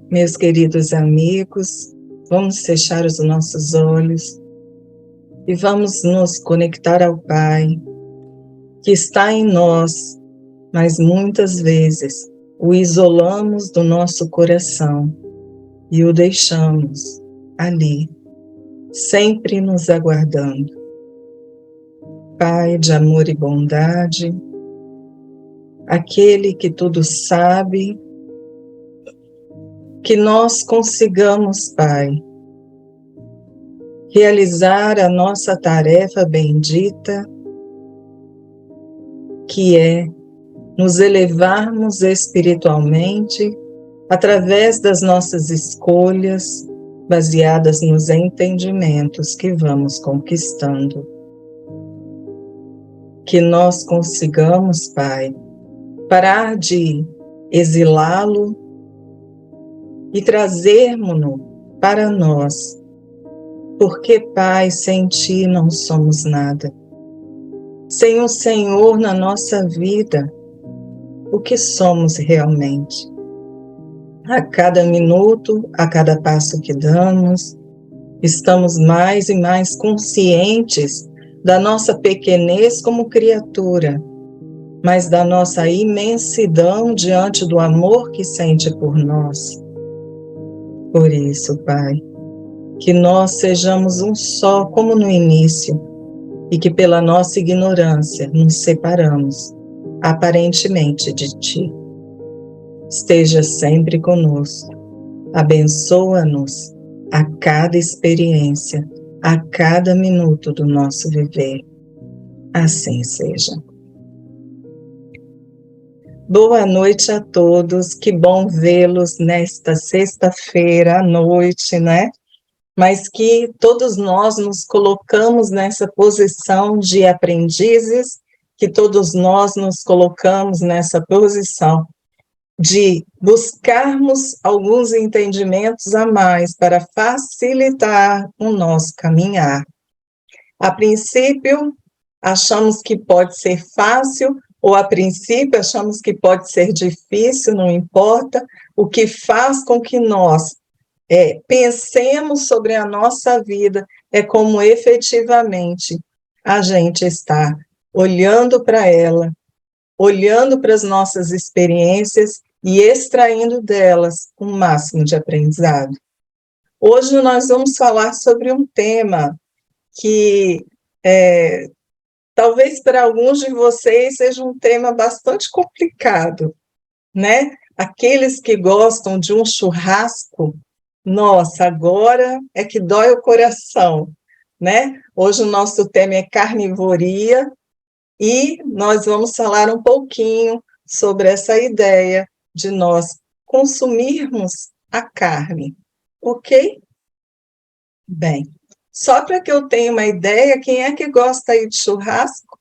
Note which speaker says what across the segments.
Speaker 1: Meus queridos amigos, vamos fechar os nossos olhos e vamos nos conectar ao Pai, que está em nós, mas muitas vezes o isolamos do nosso coração e o deixamos ali, sempre nos aguardando. Pai de amor e bondade, aquele que tudo sabe, que nós consigamos, Pai, realizar a nossa tarefa bendita, que é nos elevarmos espiritualmente através das nossas escolhas, baseadas nos entendimentos que vamos conquistando. Que nós consigamos, Pai, parar de exilá-lo e trazermos-no para nós, porque, Pai, sem Ti não somos nada. Sem o Senhor na nossa vida, o que somos realmente? A cada minuto, a cada passo que damos, estamos mais e mais conscientes da nossa pequenez como criatura, mas da nossa imensidão diante do amor que sente por nós. Por isso, Pai, que nós sejamos um só como no início, e que pela nossa ignorância nos separamos, aparentemente, de Ti. Esteja sempre conosco, abençoa-nos a cada experiência, a cada minuto do nosso viver. Assim seja. Boa noite a todos, que bom vê-los nesta sexta-feira à noite, né? Mas que todos nós nos colocamos nessa posição de aprendizes, que todos nós nos colocamos nessa posição de buscarmos alguns entendimentos a mais para facilitar o nosso caminhar. A princípio, achamos que pode ser fácil, ou a princípio achamos que pode ser difícil, não importa, o que faz com que nós pensemos sobre a nossa vida é como efetivamente a gente está olhando para ela, olhando para as nossas experiências e extraindo delas o máximo de aprendizado. Hoje nós vamos falar sobre um tema que talvez para alguns de vocês seja um tema bastante complicado, né? Aqueles que gostam de um churrasco, nossa, agora é que dói o coração, né? Hoje o nosso tema é carnivoria e nós vamos falar um pouquinho sobre essa ideia de nós consumirmos a carne, ok? Bem, só para que eu tenha uma ideia, quem é que gosta aí de churrasco?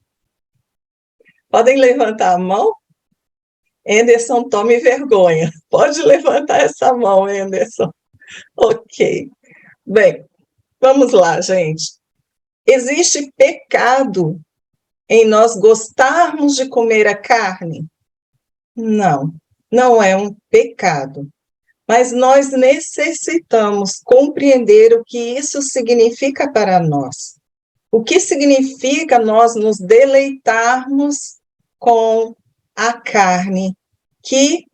Speaker 1: Podem levantar a mão? Anderson, tome vergonha. Pode levantar essa mão, Anderson. Ok. Bem, vamos lá, gente. Existe pecado em nós gostarmos de comer a carne? Não, não é um pecado. Mas nós necessitamos compreender o que isso significa para nós. O que significa nós nos deleitarmos com a carne, que,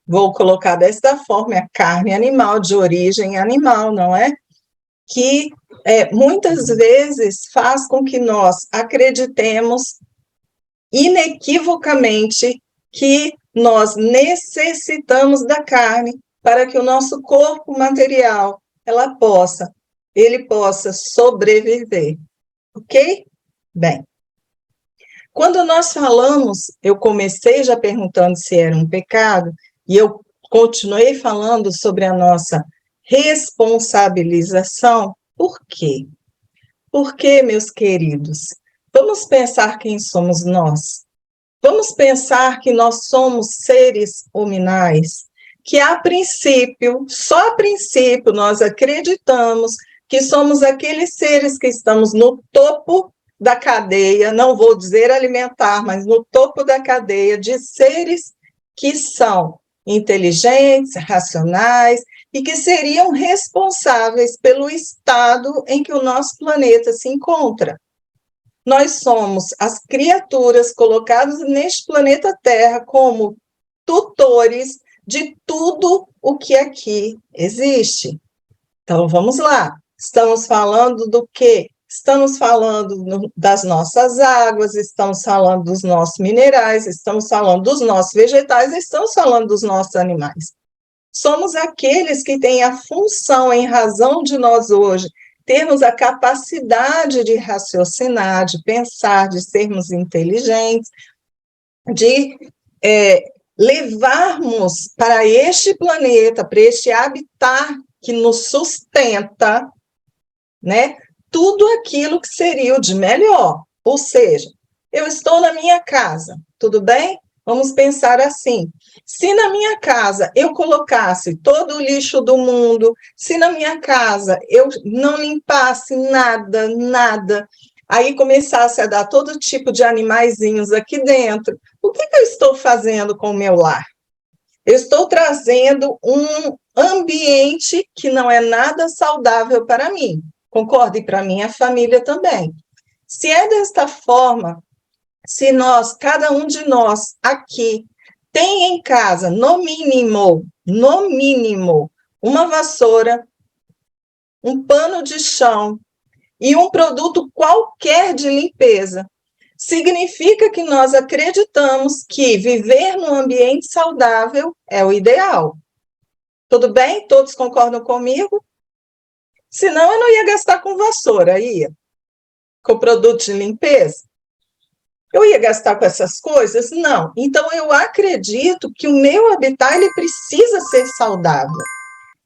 Speaker 1: vou colocar desta forma, é a carne animal, de origem animal, não é? Que muitas vezes faz com que nós acreditemos inequivocamente que nós necessitamos da carne para que o nosso corpo material ele possa sobreviver, ok? Bem, quando nós falamos, eu comecei já perguntando se era um pecado, e eu continuei falando sobre a nossa responsabilização. Por quê? Porque, meus queridos, vamos pensar quem somos nós. Vamos pensar que nós somos seres hominais, que a princípio, só a princípio, nós acreditamos que somos aqueles seres que estamos no topo da cadeia, não vou dizer alimentar, mas no topo da cadeia de seres que são inteligentes, racionais, e que seriam responsáveis pelo estado em que o nosso planeta se encontra. Nós somos as criaturas colocadas neste planeta Terra como tutores de tudo o que aqui existe. Então, vamos lá. Estamos falando do quê? Estamos falando das nossas águas, estamos falando dos nossos minerais, estamos falando dos nossos vegetais, estamos falando dos nossos animais. Somos aqueles que têm a função, em razão de nós hoje termos a capacidade de raciocinar, de pensar, de sermos inteligentes, de levarmos para este planeta, para este habitat que nos sustenta, né, tudo aquilo que seria o de melhor. Ou seja, eu estou na minha casa, tudo bem? Vamos pensar assim, se na minha casa eu colocasse todo o lixo do mundo, se na minha casa eu não limpasse nada, aí começasse a dar todo tipo de animaizinhos aqui dentro, o que eu estou fazendo com o meu lar? Eu estou trazendo um ambiente que não é nada saudável para mim, concorda? E para minha família também. Se é desta forma, se nós, cada um de nós aqui, tem em casa, no mínimo, uma vassoura, um pano de chão e um produto qualquer de limpeza, significa que nós acreditamos que viver num ambiente saudável é o ideal. Tudo bem? Todos concordam comigo? Senão eu não ia gastar com vassoura, ia? Com produto de limpeza? Eu ia gastar com essas coisas? Não. Então, eu acredito que o meu habitat ele precisa ser saudável.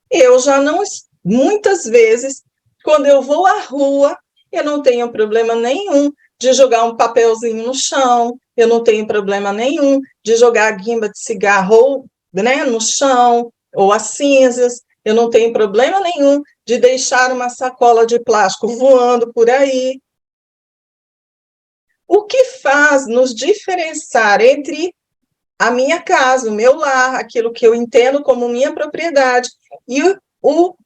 Speaker 1: Eu já não, muitas vezes, quando eu vou à rua, eu não tenho problema nenhum de jogar um papelzinho no chão, eu não tenho problema nenhum de jogar a guimba de cigarro, né, no chão, ou as cinzas, eu não tenho problema nenhum de deixar uma sacola de plástico voando por aí. O que faz nos diferenciar entre a minha casa, o meu lar, aquilo que eu entendo como minha propriedade, e o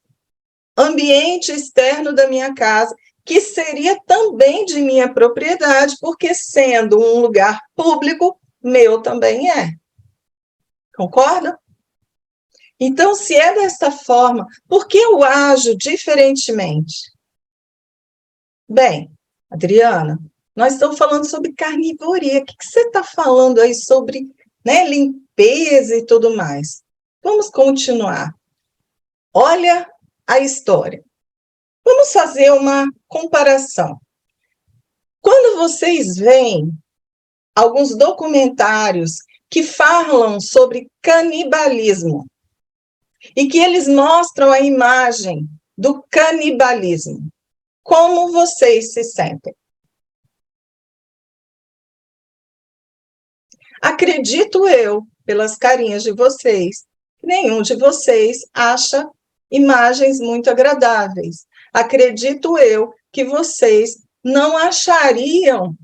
Speaker 1: ambiente externo da minha casa, que seria também de minha propriedade, porque sendo um lugar público, meu também é. Concorda? Então, se é desta forma, por que eu ajo diferentemente? Bem, Adriana, nós estamos falando sobre carnivoria. O que você está falando aí sobre, né, limpeza e tudo mais? Vamos continuar. Olha a história. Vamos fazer uma comparação. Quando vocês veem alguns documentários que falam sobre canibalismo e que eles mostram a imagem do canibalismo, como vocês se sentem? Acredito eu, pelas carinhas de vocês, que nenhum de vocês acha imagens muito agradáveis. Acredito eu que vocês não achariam,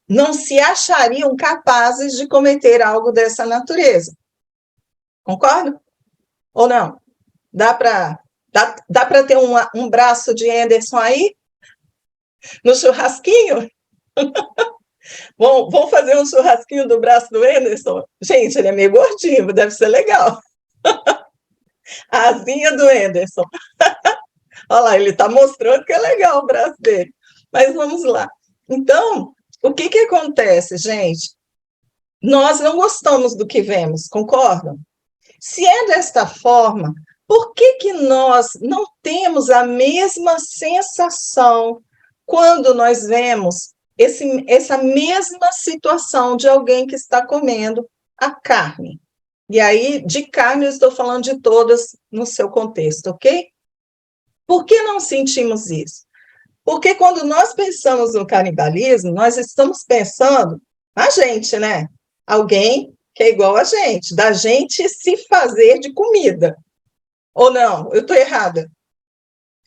Speaker 1: não se achariam capazes de cometer algo dessa natureza. Concorda? Ou não? Dá para ter um braço de Anderson aí? No churrasquinho? Vamos fazer um churrasquinho do braço do Anderson? Gente, ele é meio gordinho, deve ser legal. A asinha do Anderson. Olha lá, ele está mostrando que é legal o braço dele. Mas vamos lá. Então, o que acontece, gente? Nós não gostamos do que vemos, concordam? Se é desta forma, por que nós não temos a mesma sensação quando nós vemos essa mesma situação de alguém que está comendo a carne? E aí, de carne, eu estou falando de todas no seu contexto, ok? Por que não sentimos isso? Porque quando nós pensamos no canibalismo, nós estamos pensando na gente, né? Alguém que é igual a gente, da gente se fazer de comida. Ou não? Eu estou errada?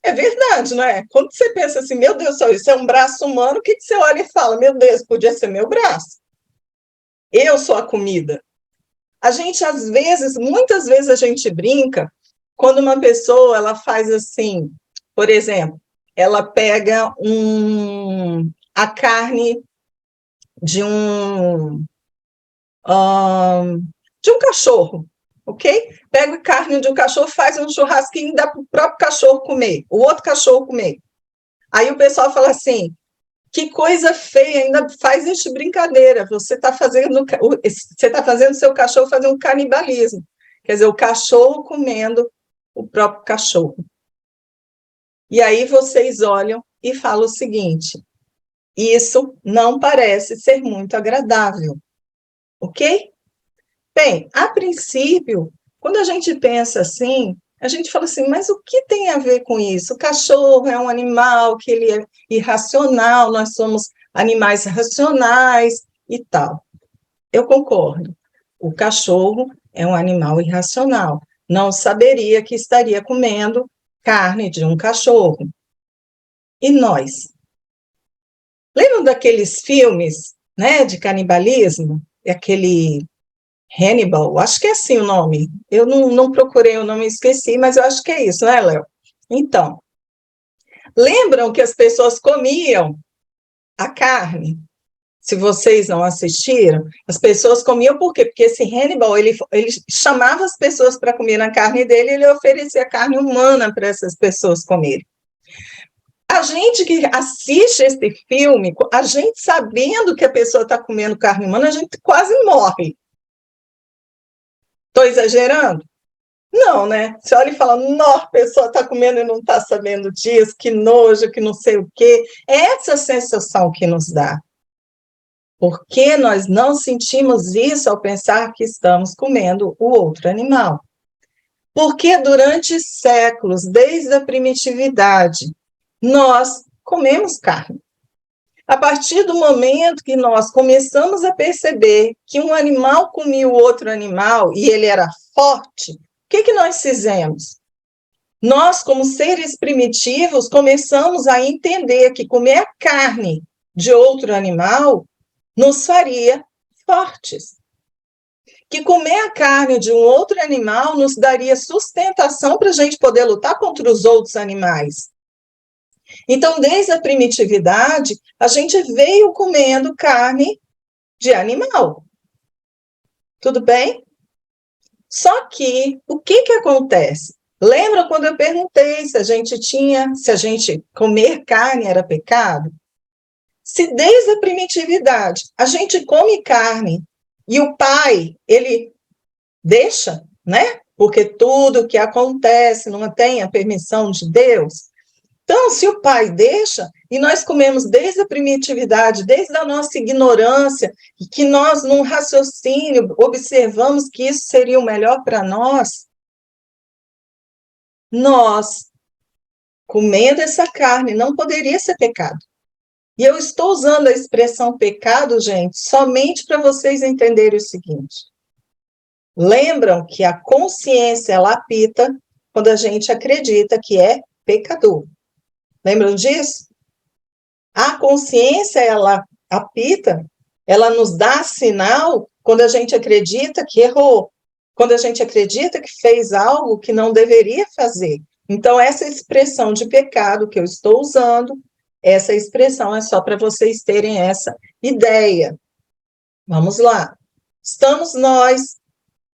Speaker 1: É verdade, não é? Quando você pensa assim, meu Deus do céu, isso é um braço humano, o que você olha e fala? Meu Deus, podia ser meu braço. Eu sou a comida. A gente, às vezes, muitas vezes a gente brinca quando uma pessoa, ela faz assim, por exemplo, ela pega a carne de de um cachorro, ok? Pega a carne de um cachorro, faz um churrasquinho e dá para o próprio cachorro comer, o outro cachorro comer. Aí o pessoal fala assim, que coisa feia, ainda faz isso de brincadeira, você está fazendo seu cachorro fazer um canibalismo, quer dizer, o cachorro comendo o próprio cachorro. E aí vocês olham e falam o seguinte, isso não parece ser muito agradável, ok? Bem, a princípio, quando a gente pensa assim, a gente fala assim, mas o que tem a ver com isso? O cachorro é um animal que ele é irracional, nós somos animais racionais e tal. Eu concordo. O cachorro é um animal irracional. Não saberia que estaria comendo carne de um cachorro. E nós? Lembram daqueles filmes, né, de canibalismo? Aquele Hannibal, acho que é assim o nome. Eu não procurei o nome, esqueci, mas eu acho que é isso, né, Léo? Então, lembram que as pessoas comiam a carne? Se vocês não assistiram, as pessoas comiam por quê? Porque esse Hannibal, ele chamava as pessoas para comer na carne dele, ele oferecia carne humana para essas pessoas comerem. A gente que assiste esse filme, a gente sabendo que a pessoa está comendo carne humana, a gente quase morre. Estou exagerando? Não, né? Você olha e fala, nossa, a pessoa está comendo e não está sabendo disso, que nojo, que não sei o quê. É essa sensação que nos dá. Porque nós não sentimos isso ao pensar que estamos comendo o outro animal. Porque durante séculos, desde a primitividade, nós comemos carne. A partir do momento que nós começamos a perceber que um animal comia o outro animal e ele era forte, o que nós fizemos? Nós, como seres primitivos, começamos a entender que comer a carne de outro animal nos faria fortes. Que comer a carne de um outro animal nos daria sustentação para a gente poder lutar contra os outros animais. Então, desde a primitividade, a gente veio comendo carne de animal. Tudo bem? Só que, o que acontece? Lembra quando eu perguntei se a gente comer carne era pecado? Se desde a primitividade a gente come carne e o pai, ele deixa, né? Porque tudo que acontece não tem a permissão de Deus. Então, se o pai deixa, e nós comemos desde a primitividade, desde a nossa ignorância, e que nós, num raciocínio, observamos que isso seria o melhor para nós, comendo essa carne, não poderia ser pecado. E eu estou usando a expressão pecado, gente, somente para vocês entenderem o seguinte. Lembram que a consciência, ela apita quando a gente acredita que é pecador. Lembram disso? A consciência, ela apita, ela nos dá sinal quando a gente acredita que errou, quando a gente acredita que fez algo que não deveria fazer. Então, essa expressão de pecado que eu estou usando, essa expressão é só para vocês terem essa ideia. Vamos lá. Estamos nós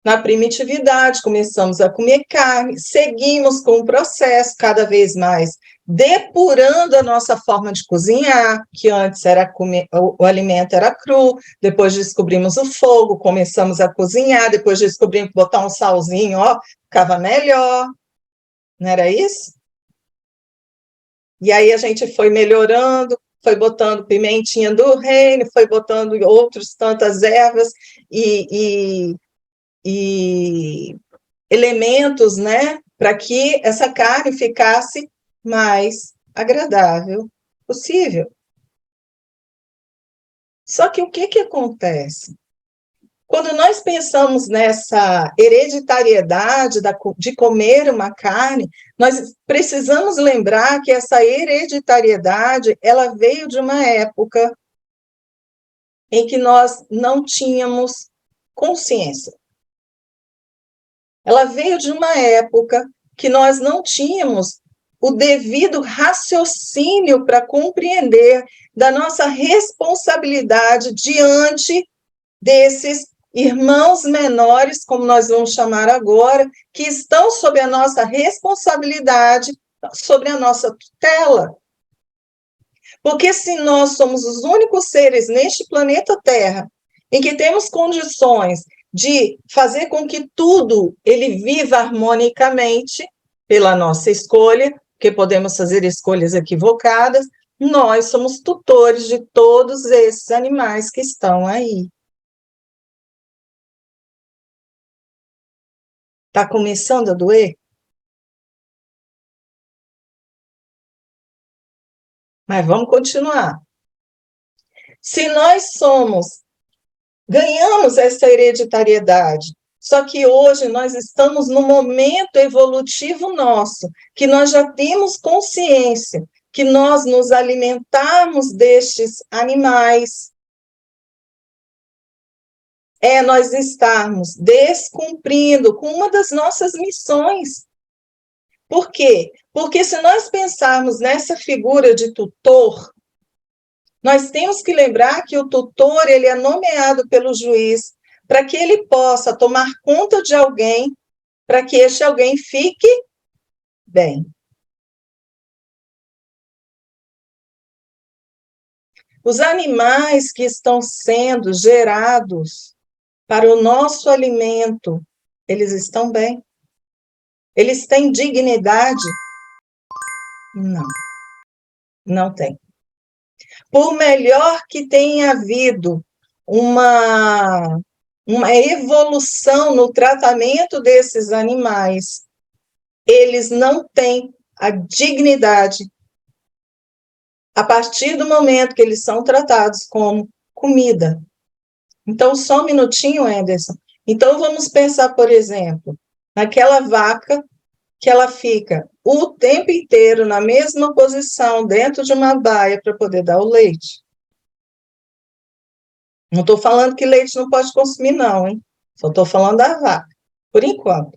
Speaker 1: na primitividade, começamos a comer carne, seguimos com o processo cada vez mais, depurando a nossa forma de cozinhar, que antes era o alimento era cru, depois descobrimos o fogo, começamos a cozinhar, depois descobrimos que botar um salzinho, ó, ficava melhor, não era isso? E aí a gente foi melhorando, foi botando pimentinha do reino, foi botando outras tantas ervas e elementos, né, para que essa carne ficasse mais agradável possível. Só que o que acontece? Quando nós pensamos nessa hereditariedade de comer uma carne, nós precisamos lembrar que essa hereditariedade, ela veio de uma época em que nós não tínhamos consciência. Ela veio de uma época que nós não tínhamos o devido raciocínio para compreender da nossa responsabilidade diante desses irmãos menores, como nós vamos chamar agora, que estão sob a nossa responsabilidade, sobre a nossa tutela. Porque se nós somos os únicos seres neste planeta Terra em que temos condições de fazer com que tudo ele viva harmonicamente pela nossa escolha, porque podemos fazer escolhas equivocadas, nós somos tutores de todos esses animais que estão aí. Está começando a doer? Mas vamos continuar. Se nós ganhamos essa hereditariedade, só que hoje nós estamos no momento evolutivo nosso, que nós já temos consciência que nós nos alimentarmos destes animais nós estarmos descumprindo com uma das nossas missões. Por quê? Porque se nós pensarmos nessa figura de tutor, nós temos que lembrar que o tutor ele é nomeado pelo juiz para que ele possa tomar conta de alguém, para que este alguém fique bem. Os animais que estão sendo gerados para o nosso alimento, eles estão bem? Eles têm dignidade? Não, não tem. Por melhor que tenha havido uma evolução no tratamento desses animais, eles não têm a dignidade a partir do momento que eles são tratados como comida. Então, só um minutinho, Anderson. Então, vamos pensar, por exemplo, naquela vaca que ela fica o tempo inteiro na mesma posição, dentro de uma baia, para poder dar o leite. Não estou falando que leite não pode consumir, não, hein? Só estou falando da vaca, por enquanto.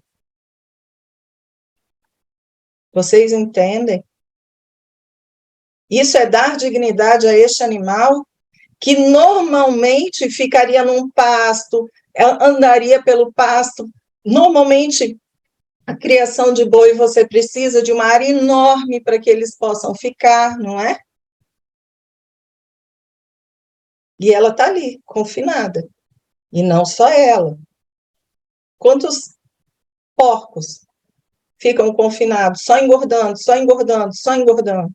Speaker 1: Vocês entendem? Isso é dar dignidade a este animal que normalmente ficaria num pasto, andaria pelo pasto. Normalmente, a criação de boi, você precisa de uma área enorme para que eles possam ficar, não é? E ela está ali, confinada. E não só ela. Quantos porcos ficam confinados, só engordando, só engordando, só engordando?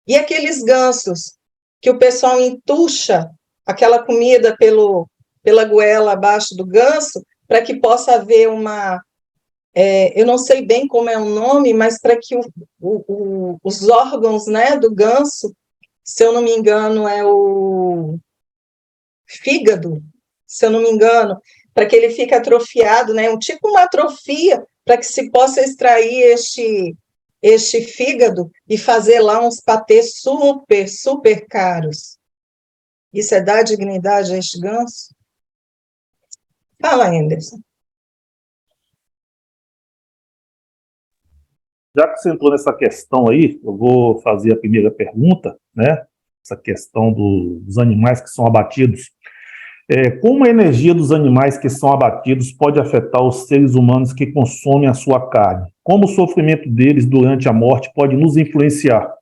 Speaker 1: E aqueles gansos que o pessoal entuxa aquela comida pela goela abaixo do ganso, para que possa haver eu não sei bem como é o nome, mas para que os órgãos, né, do ganso, se eu não me engano, é o fígado, se eu não me engano, para que ele fique atrofiado, né, tipo uma atrofia, para que se possa extrair este fígado e fazer lá uns patês super, super caros. Isso é dar dignidade a este ganso? Fala, Anderson.
Speaker 2: Já que você entrou nessa questão aí, eu vou fazer a primeira pergunta, né? Essa questão dos animais que são abatidos. Como a energia dos animais que são abatidos pode afetar os seres humanos que consomem a sua carne? Como o sofrimento deles durante a morte pode nos influenciar?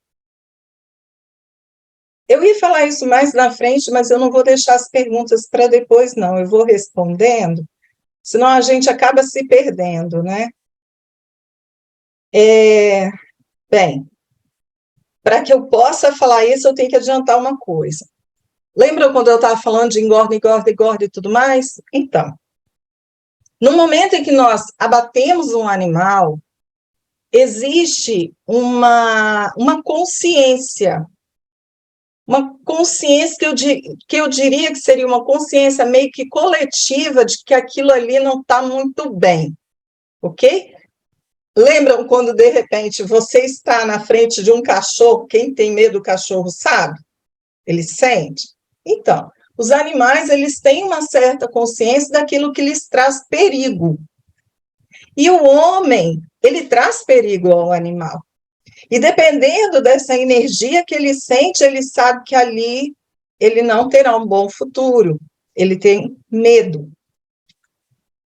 Speaker 1: Eu ia falar isso mais na frente, mas eu não vou deixar as perguntas para depois, não. Eu vou respondendo, senão a gente acaba se perdendo, né? Bem, para que eu possa falar isso, eu tenho que adiantar uma coisa. Lembram quando eu estava falando de engorda, engorda, engorda e tudo mais? Então, no momento em que nós abatemos um animal, existe uma consciência que eu diria que seria uma consciência meio que coletiva de que aquilo ali não está muito bem, ok? Lembram quando, de repente, você está na frente de um cachorro, quem tem medo do cachorro sabe? Ele sente? Então, os animais, eles têm uma certa consciência daquilo que lhes traz perigo. E o homem, ele traz perigo ao animal. E dependendo dessa energia que ele sente, ele sabe que ali ele não terá um bom futuro. Ele tem medo.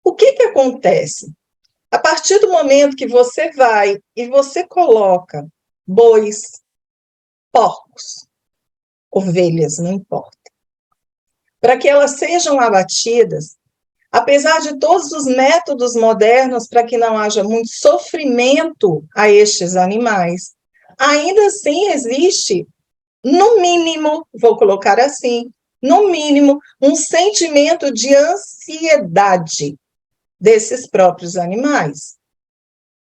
Speaker 1: O que que acontece? A partir do momento que você vai e você coloca bois, porcos, ovelhas, não importa, para que elas sejam abatidas, apesar de todos os métodos modernos para que não haja muito sofrimento a estes animais, ainda assim existe, no mínimo, vou colocar assim, no mínimo, um sentimento de ansiedade desses próprios animais.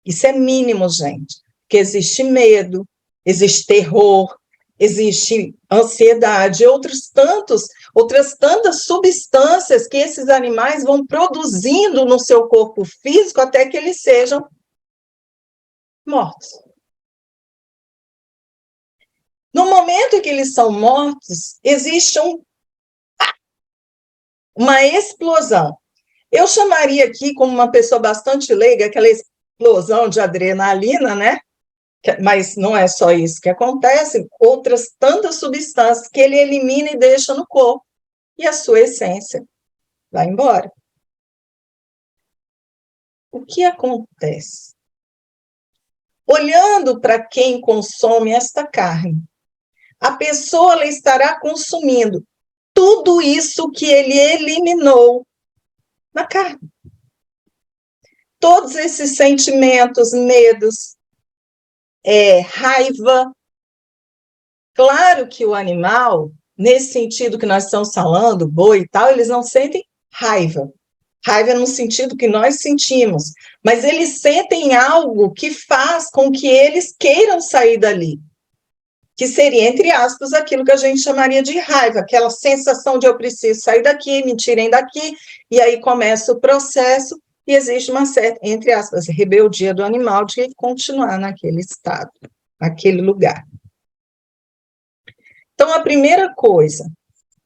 Speaker 1: Isso é mínimo, gente, porque existe medo, existe terror, existe ansiedade, outras tantas substâncias que esses animais vão produzindo no seu corpo físico até que eles sejam mortos. No momento em que eles são mortos, existe uma explosão. Eu chamaria aqui, como uma pessoa bastante leiga, aquela explosão de adrenalina, né? Mas não é só isso que acontece, outras tantas substâncias que ele elimina e deixa no corpo, e a sua essência vai embora. O que acontece? Olhando para quem consome esta carne, a pessoa ela estará consumindo tudo isso que ele eliminou na carne. Todos esses sentimentos, medos, raiva. Claro que o animal, nesse sentido que nós estamos falando, boi e tal, eles não sentem raiva. Raiva no sentido que nós sentimos, mas eles sentem algo que faz com que eles queiram sair dali, que seria, entre aspas, aquilo que a gente chamaria de raiva, aquela sensação de eu preciso sair daqui, me tirem daqui, e aí começa o processo, e existe uma certa, entre aspas, rebeldia do animal de continuar naquele estado, naquele lugar. Então, a primeira coisa,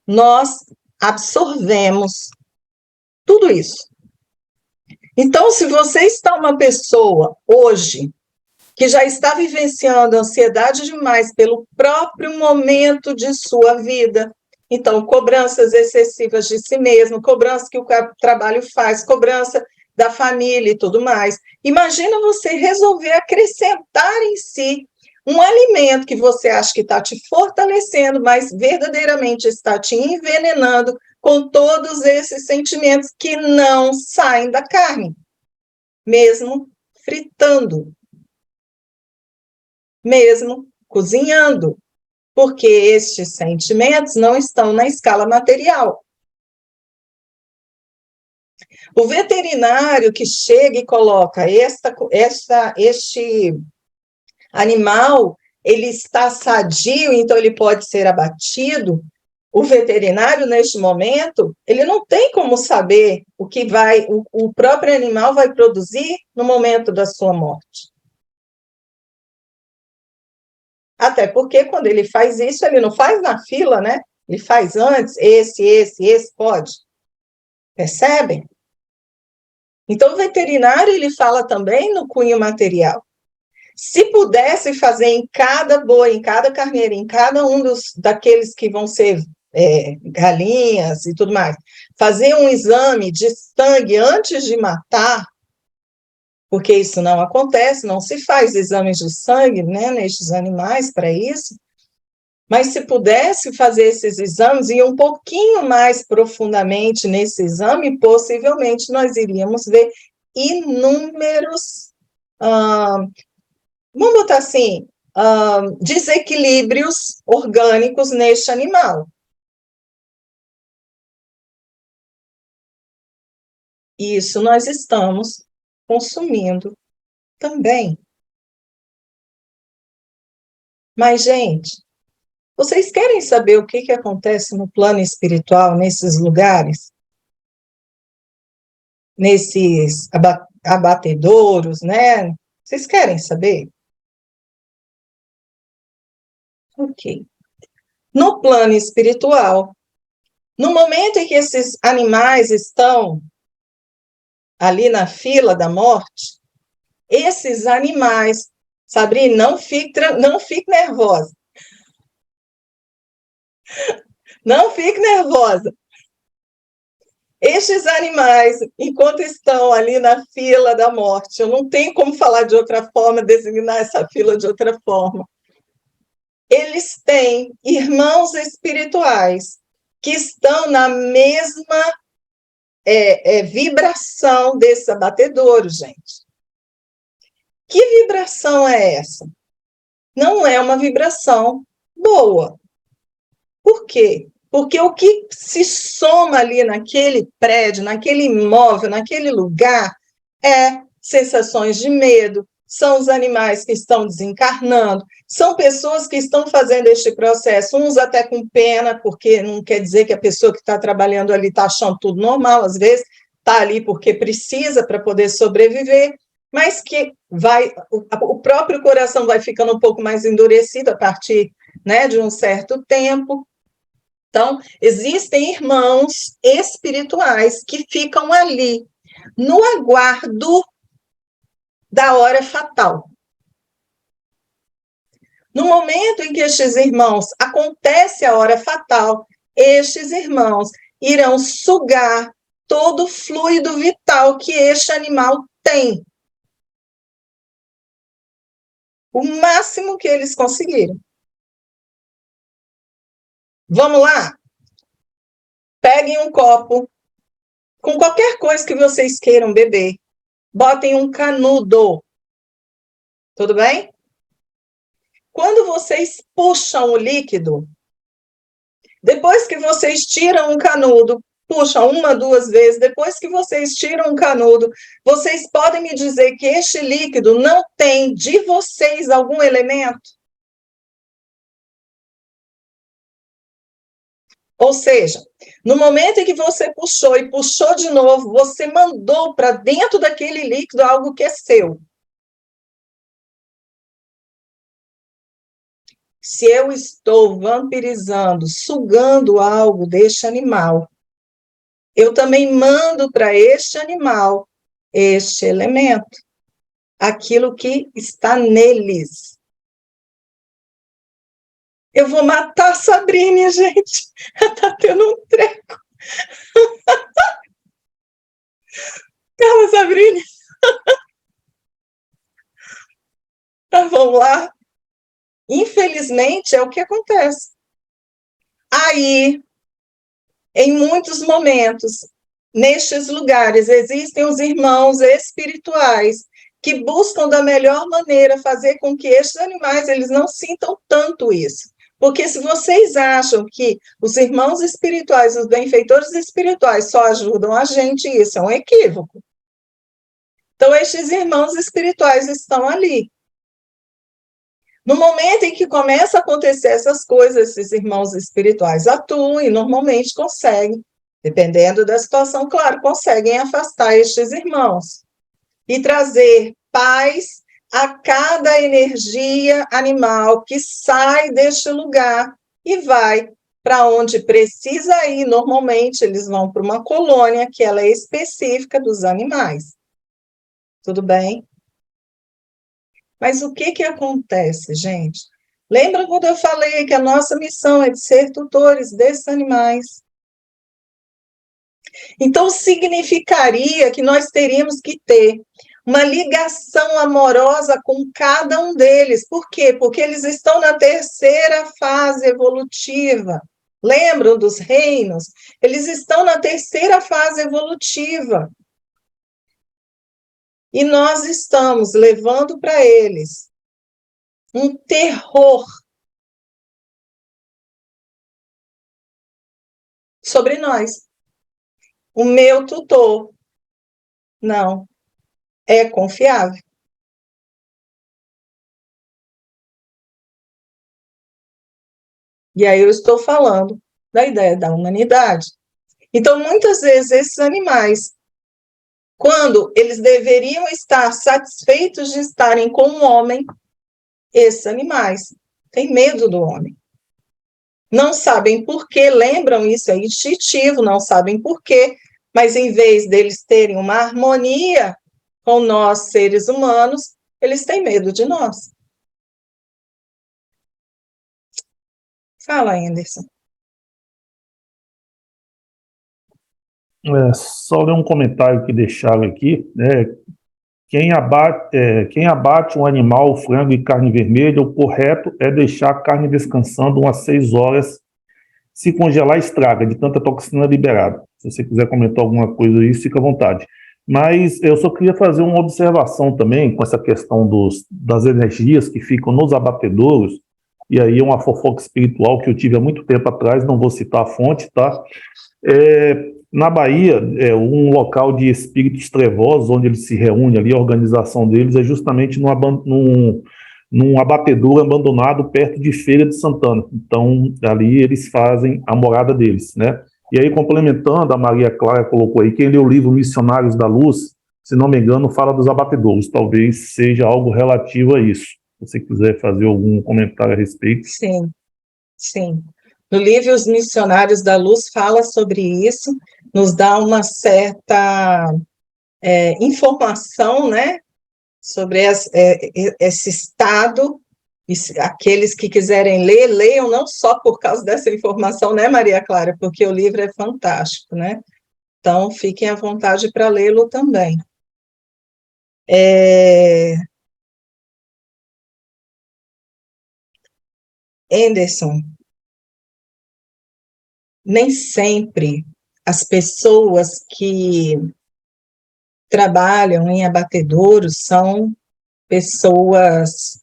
Speaker 1: nós absorvemos tudo isso. Então, se você está uma pessoa hoje que já está vivenciando ansiedade demais pelo próprio momento de sua vida, então, cobranças excessivas de si mesmo, cobrança que o trabalho faz, cobrança da família e tudo mais, imagina você resolver acrescentar em si um alimento que você acha que está te fortalecendo, mas verdadeiramente está te envenenando com todos esses sentimentos que não saem da carne, mesmo fritando, mesmo cozinhando, porque estes sentimentos não estão na escala material. O veterinário que chega e coloca este animal, ele está sadio, então ele pode ser abatido, o veterinário, neste momento, ele não tem como saber o que o próprio animal vai produzir no momento da sua morte. Até porque, quando ele faz isso, ele não faz na fila, né? Ele faz antes, esse pode. Percebem? Então, o veterinário, ele fala também no cunho material. Se pudesse fazer em cada boi, em cada carneiro, em cada um daqueles que vão ser galinhas e tudo mais, fazer um exame de sangue antes de matar, porque isso não acontece, não se faz exames de sangue, né, nestes animais para isso, mas se pudesse fazer esses exames e um pouquinho mais profundamente nesse exame, possivelmente nós iríamos ver inúmeros, vamos botar assim, desequilíbrios orgânicos neste animal. Isso nós estamos consumindo também. Mas, gente, vocês querem saber o que acontece no plano espiritual, nesses lugares? Nesses abatedouros, né? Vocês querem saber? Ok. No plano espiritual, no momento em que esses animais estão ali na fila da morte, esses animais, Sabrina, não fique nervosa. Não fique nervosa. Estes animais, enquanto estão ali na fila da morte, eu não tenho como falar de outra forma, designar essa fila de outra forma. Eles têm irmãos espirituais que estão na mesma vibração desses abatedouros, gente. Que vibração é essa? Não é uma vibração boa. Por quê? Porque o que se soma ali naquele prédio, naquele imóvel, naquele lugar, é sensações de medo, são os animais que estão desencarnando, são pessoas que estão fazendo este processo, uns até com pena, porque não quer dizer que a pessoa que está trabalhando ali está achando tudo normal, às vezes está ali porque precisa para poder sobreviver, mas que o próprio coração vai ficando um pouco mais endurecido a partir, né, de um certo tempo. Então, existem irmãos espirituais que ficam ali, no aguardo da hora fatal. No momento em que estes irmãos acontece a hora fatal, estes irmãos irão sugar todo o fluido vital que este animal tem. O máximo que eles conseguiram. Vamos lá? Peguem um copo com qualquer coisa que vocês queiram beber. Botem um canudo. Tudo bem? Quando vocês puxam o líquido, depois que vocês tiram um canudo, puxam uma, duas vezes, depois que vocês tiram um canudo, vocês podem me dizer que este líquido não tem de vocês algum elemento? Ou seja, no momento em que você puxou e puxou de novo, você mandou para dentro daquele líquido algo que é seu. Se eu estou vampirizando, sugando algo deste animal, eu também mando para este animal este elemento, aquilo que está neles. Eu vou matar a Sabrina, gente. Ela está tendo um treco. Calma, Sabrina. Tá, vamos lá. Infelizmente, é o que acontece. Aí, em muitos momentos, nestes lugares, existem os irmãos espirituais que buscam da melhor maneira fazer com que estes animais eles não sintam tanto isso. Porque se vocês acham que os irmãos espirituais, os benfeitores espirituais só ajudam a gente, isso é um equívoco. Então, estes irmãos espirituais estão ali. No momento em que começa a acontecer essas coisas, esses irmãos espirituais atuam e normalmente conseguem, dependendo da situação, claro, conseguem afastar estes irmãos e trazer paz a cada energia animal que sai deste lugar e vai para onde precisa ir. Normalmente, eles vão para uma colônia que ela é específica dos animais. Tudo bem? Mas o que acontece, gente? Lembra quando eu falei que a nossa missão é de ser tutores desses animais? Então, significaria que nós teríamos que ter uma ligação amorosa com cada um deles. Por quê? Porque eles estão na terceira fase evolutiva. Lembram dos reinos? Eles estão na terceira fase evolutiva. E nós estamos levando para eles um terror sobre nós. O meu tutor não é confiável. E aí eu estou falando da ideia da humanidade. Então, muitas vezes, esses animais, quando eles deveriam estar satisfeitos de estarem com o homem, esses animais têm medo do homem. Não sabem por quê, lembram isso, é instintivo, não sabem por quê, Mas em vez deles terem uma harmonia com nós, seres humanos, eles têm medo de nós. Fala, Anderson.
Speaker 2: Só ler um comentário que deixaram aqui, né? Quem abate um animal, frango e carne vermelha, o correto é deixar a carne descansando umas 6 horas. Se congelar, estraga, de tanta toxina liberada. Se você quiser comentar alguma coisa aí, fica à vontade. Mas eu só queria fazer uma observação também com essa questão das energias que ficam nos abatedouros, e aí é uma fofoca espiritual que eu tive há muito tempo atrás, não vou citar a fonte, tá? Na Bahia, um local de espíritos trevosos, onde eles se reúnem ali, a organização deles é justamente num abatedouro abandonado perto de Feira de Santana. Então, ali eles fazem a morada deles, né? E aí, complementando, a Maria Clara colocou aí, quem leu o livro Missionários da Luz, se não me engano, fala dos abatedouros. Talvez seja algo relativo a isso. Se você quiser fazer algum comentário a respeito.
Speaker 1: Sim, sim. No livro Os Missionários da Luz fala sobre isso, nos dá uma certa informação, né, sobre esse estado. E aqueles que quiserem ler, leiam não só por causa dessa informação, né, Maria Clara, porque o livro é fantástico, né? Então, fiquem à vontade para lê-lo também. Anderson, nem sempre as pessoas que trabalham em abatedouros são pessoas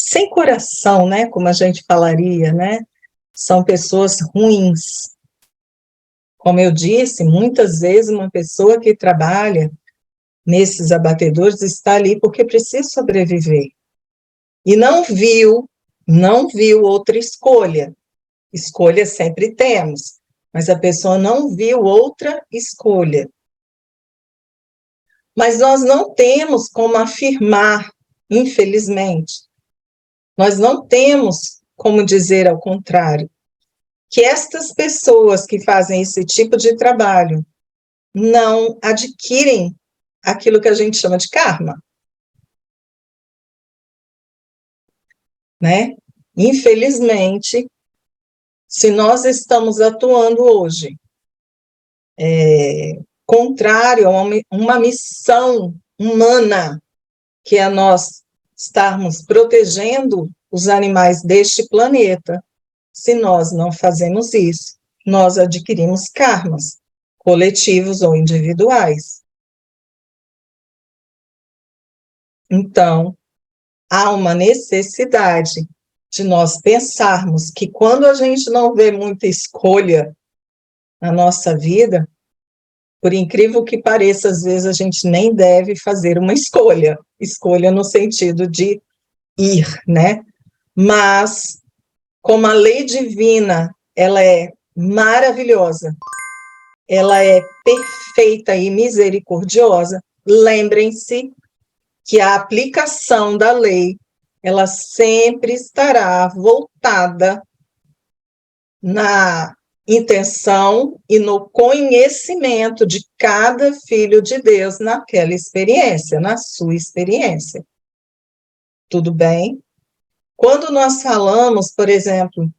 Speaker 1: sem coração, né, como a gente falaria, né? São pessoas ruins. Como eu disse, muitas vezes uma pessoa que trabalha nesses abatedouros está ali porque precisa sobreviver. E não viu outra escolha. Escolha sempre temos, mas a pessoa não viu outra escolha. Mas nós não temos como afirmar, infelizmente, nós não temos como dizer ao contrário, que estas pessoas que fazem esse tipo de trabalho não adquirem aquilo que a gente chama de karma, né? Infelizmente, se nós estamos atuando hoje contrário a uma missão humana, que é nós estarmos protegendo os animais deste planeta, se nós não fazemos isso, nós adquirimos karmas, coletivos ou individuais. Então, há uma necessidade de nós pensarmos que quando a gente não vê muita escolha na nossa vida, por incrível que pareça, às vezes a gente nem deve fazer uma escolha no sentido de ir, né? Mas, como a lei divina, ela é maravilhosa, ela é perfeita e misericordiosa, lembrem-se que a aplicação da lei, ela sempre estará voltada na intenção e no conhecimento de cada filho de Deus naquela experiência, na sua experiência. Tudo bem? Quando nós falamos, por exemplo,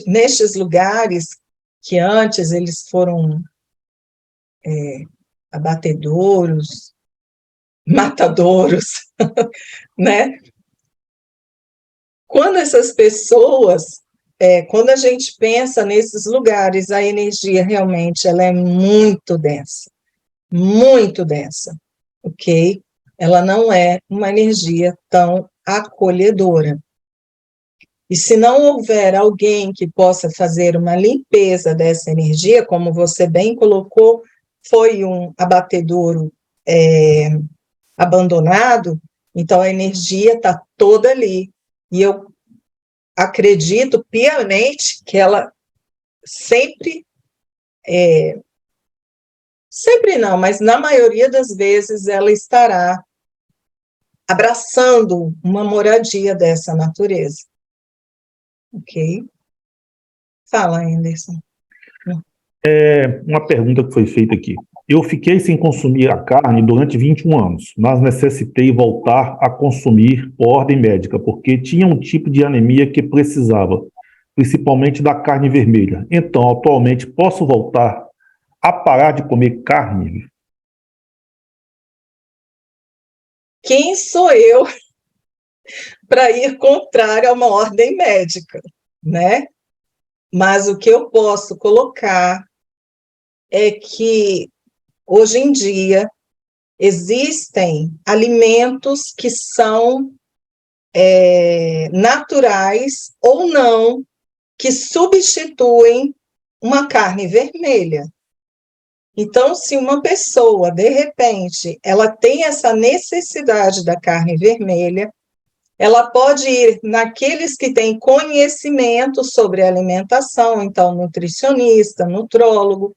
Speaker 1: nestes lugares que antes eles foram abatedouros, matadouros, né? Quando essas pessoas, quando a gente pensa nesses lugares, a energia realmente ela é muito densa, ok? Ela não é uma energia tão acolhedora. E se não houver alguém que possa fazer uma limpeza dessa energia, como você bem colocou, foi um abatedouro abandonado, então a energia está toda ali. E eu acredito piamente que ela sempre não, mas na maioria das vezes ela estará abraçando uma moradia dessa natureza. Ok? Fala, Anderson.
Speaker 2: Uma pergunta que foi feita aqui. Eu fiquei sem consumir a carne durante 21 anos, mas necessitei voltar a consumir por ordem médica, porque tinha um tipo de anemia que precisava, principalmente da carne vermelha. Então, atualmente, posso voltar a parar de comer carne?
Speaker 1: Quem sou eu para ir contrário a uma ordem médica, né? Mas o que eu posso colocar é que, hoje em dia, existem alimentos que são naturais ou não, que substituem uma carne vermelha. Então, se uma pessoa, de repente, ela tem essa necessidade da carne vermelha, ela pode ir naqueles que têm conhecimento sobre alimentação, então, nutricionista, nutrólogo,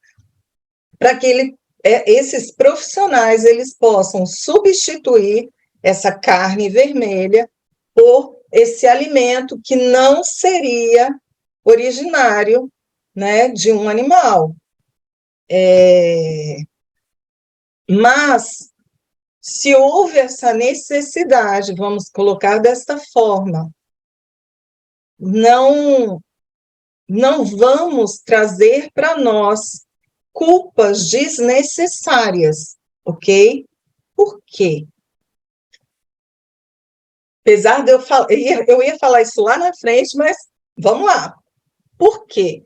Speaker 1: para que esses profissionais eles possam substituir essa carne vermelha por esse alimento que não seria originário, né, de um animal. Mas, se houve essa necessidade, vamos colocar desta forma, não vamos trazer para nós culpas desnecessárias, ok? Por quê? Apesar de eu ia falar isso lá na frente, mas vamos lá. Por quê?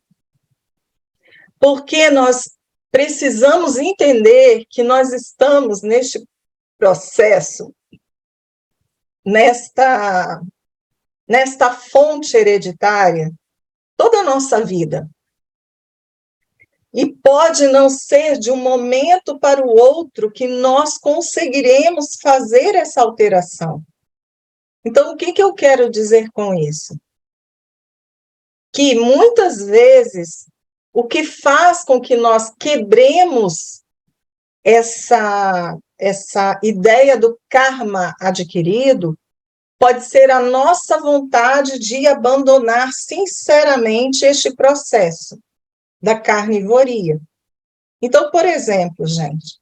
Speaker 1: Porque nós precisamos entender que nós estamos neste processo, nesta fonte hereditária, toda a nossa vida. E pode não ser de um momento para o outro que nós conseguiremos fazer essa alteração. Então, o que eu quero dizer com isso? Que muitas vezes o que faz com que nós quebremos essa ideia do karma adquirido pode ser a nossa vontade de abandonar sinceramente este processo da carnivoria. Então, por exemplo, gente,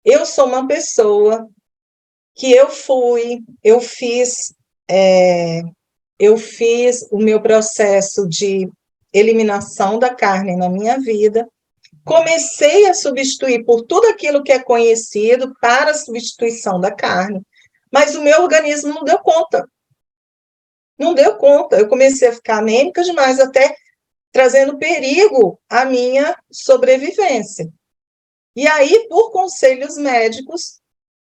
Speaker 1: eu sou uma pessoa que eu fiz o meu processo de eliminação da carne na minha vida, comecei a substituir por tudo aquilo que é conhecido para a substituição da carne, mas o meu organismo não deu conta. Não deu conta. Eu comecei a ficar anêmica demais, até trazendo perigo à minha sobrevivência. E aí, por conselhos médicos,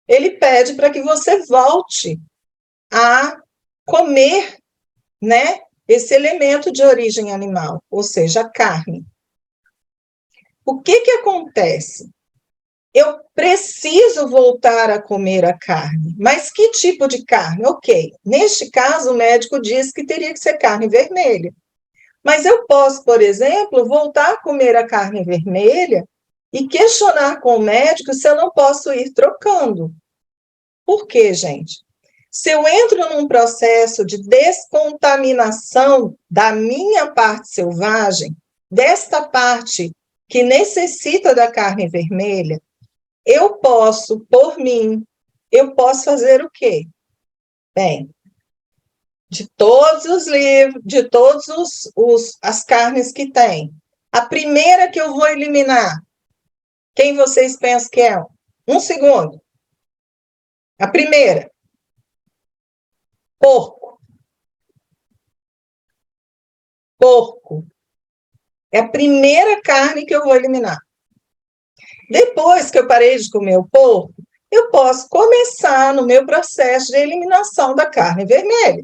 Speaker 1: ele pede para que você volte a comer, né, esse elemento de origem animal, ou seja, a carne. O que acontece? Eu preciso voltar a comer a carne, mas que tipo de carne? Ok, neste caso o médico diz que teria que ser carne vermelha, mas eu posso, por exemplo, voltar a comer a carne vermelha e questionar com o médico se eu não posso ir trocando. Por quê, gente? Se eu entro num processo de descontaminação da minha parte selvagem, desta parte que necessita da carne vermelha, eu posso, por mim, eu posso fazer o quê? Bem, de todos os livros, de todas as carnes que tem, a primeira que eu vou eliminar, quem vocês pensam que é? Um segundo. A primeira. Porco. Porco. É a primeira carne que eu vou eliminar. Depois que eu parei de comer o porco, eu posso começar no meu processo de eliminação da carne vermelha.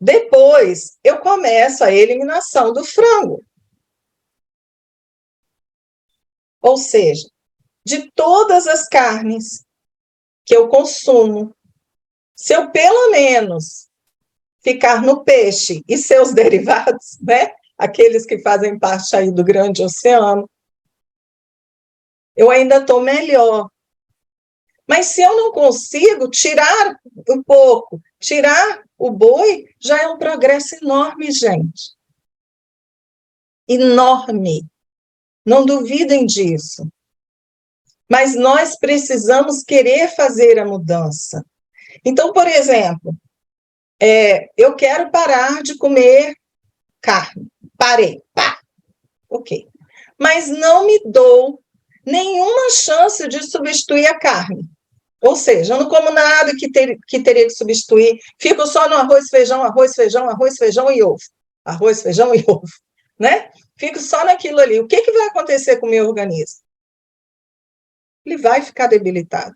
Speaker 1: Depois, eu começo a eliminação do frango. Ou seja, de todas as carnes que eu consumo, se eu pelo menos ficar no peixe e seus derivados, né? Aqueles que fazem parte aí do grande oceano, eu ainda estou melhor. Mas se eu não consigo tirar o porco, tirar o boi, já é um progresso enorme, gente. Enorme. Não duvidem disso. Mas nós precisamos querer fazer a mudança. Então, por exemplo, eu quero parar de comer carne. Parei. Pá! Ok. Mas não me dou nenhuma chance de substituir a carne. Ou seja, eu não como nada que teria que substituir. Fico só no arroz, feijão, arroz, feijão, arroz, feijão e ovo. Arroz, feijão e ovo. Né? Fico só naquilo ali. O que vai acontecer com o meu organismo? Ele vai ficar debilitado.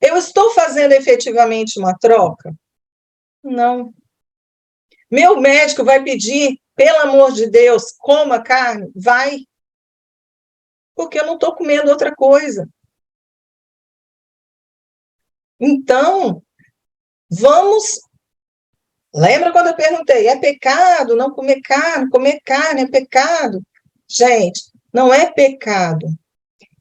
Speaker 1: Eu estou fazendo efetivamente uma troca? Não. Meu médico vai pedir, pelo amor de Deus, coma carne? Vai. Porque eu não estou comendo outra coisa. Então, vamos. Lembra quando eu perguntei, é pecado não comer carne? Comer carne é pecado? Gente, não é pecado.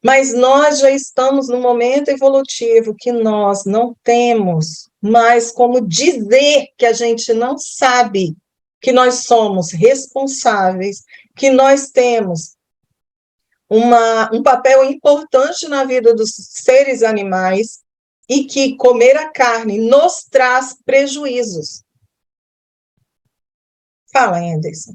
Speaker 1: Mas nós já estamos num momento evolutivo que nós não temos mais como dizer que a gente não sabe, que nós somos responsáveis, que nós temos um papel importante na vida dos seres animais e que comer a carne nos traz prejuízos. Fala, Anderson.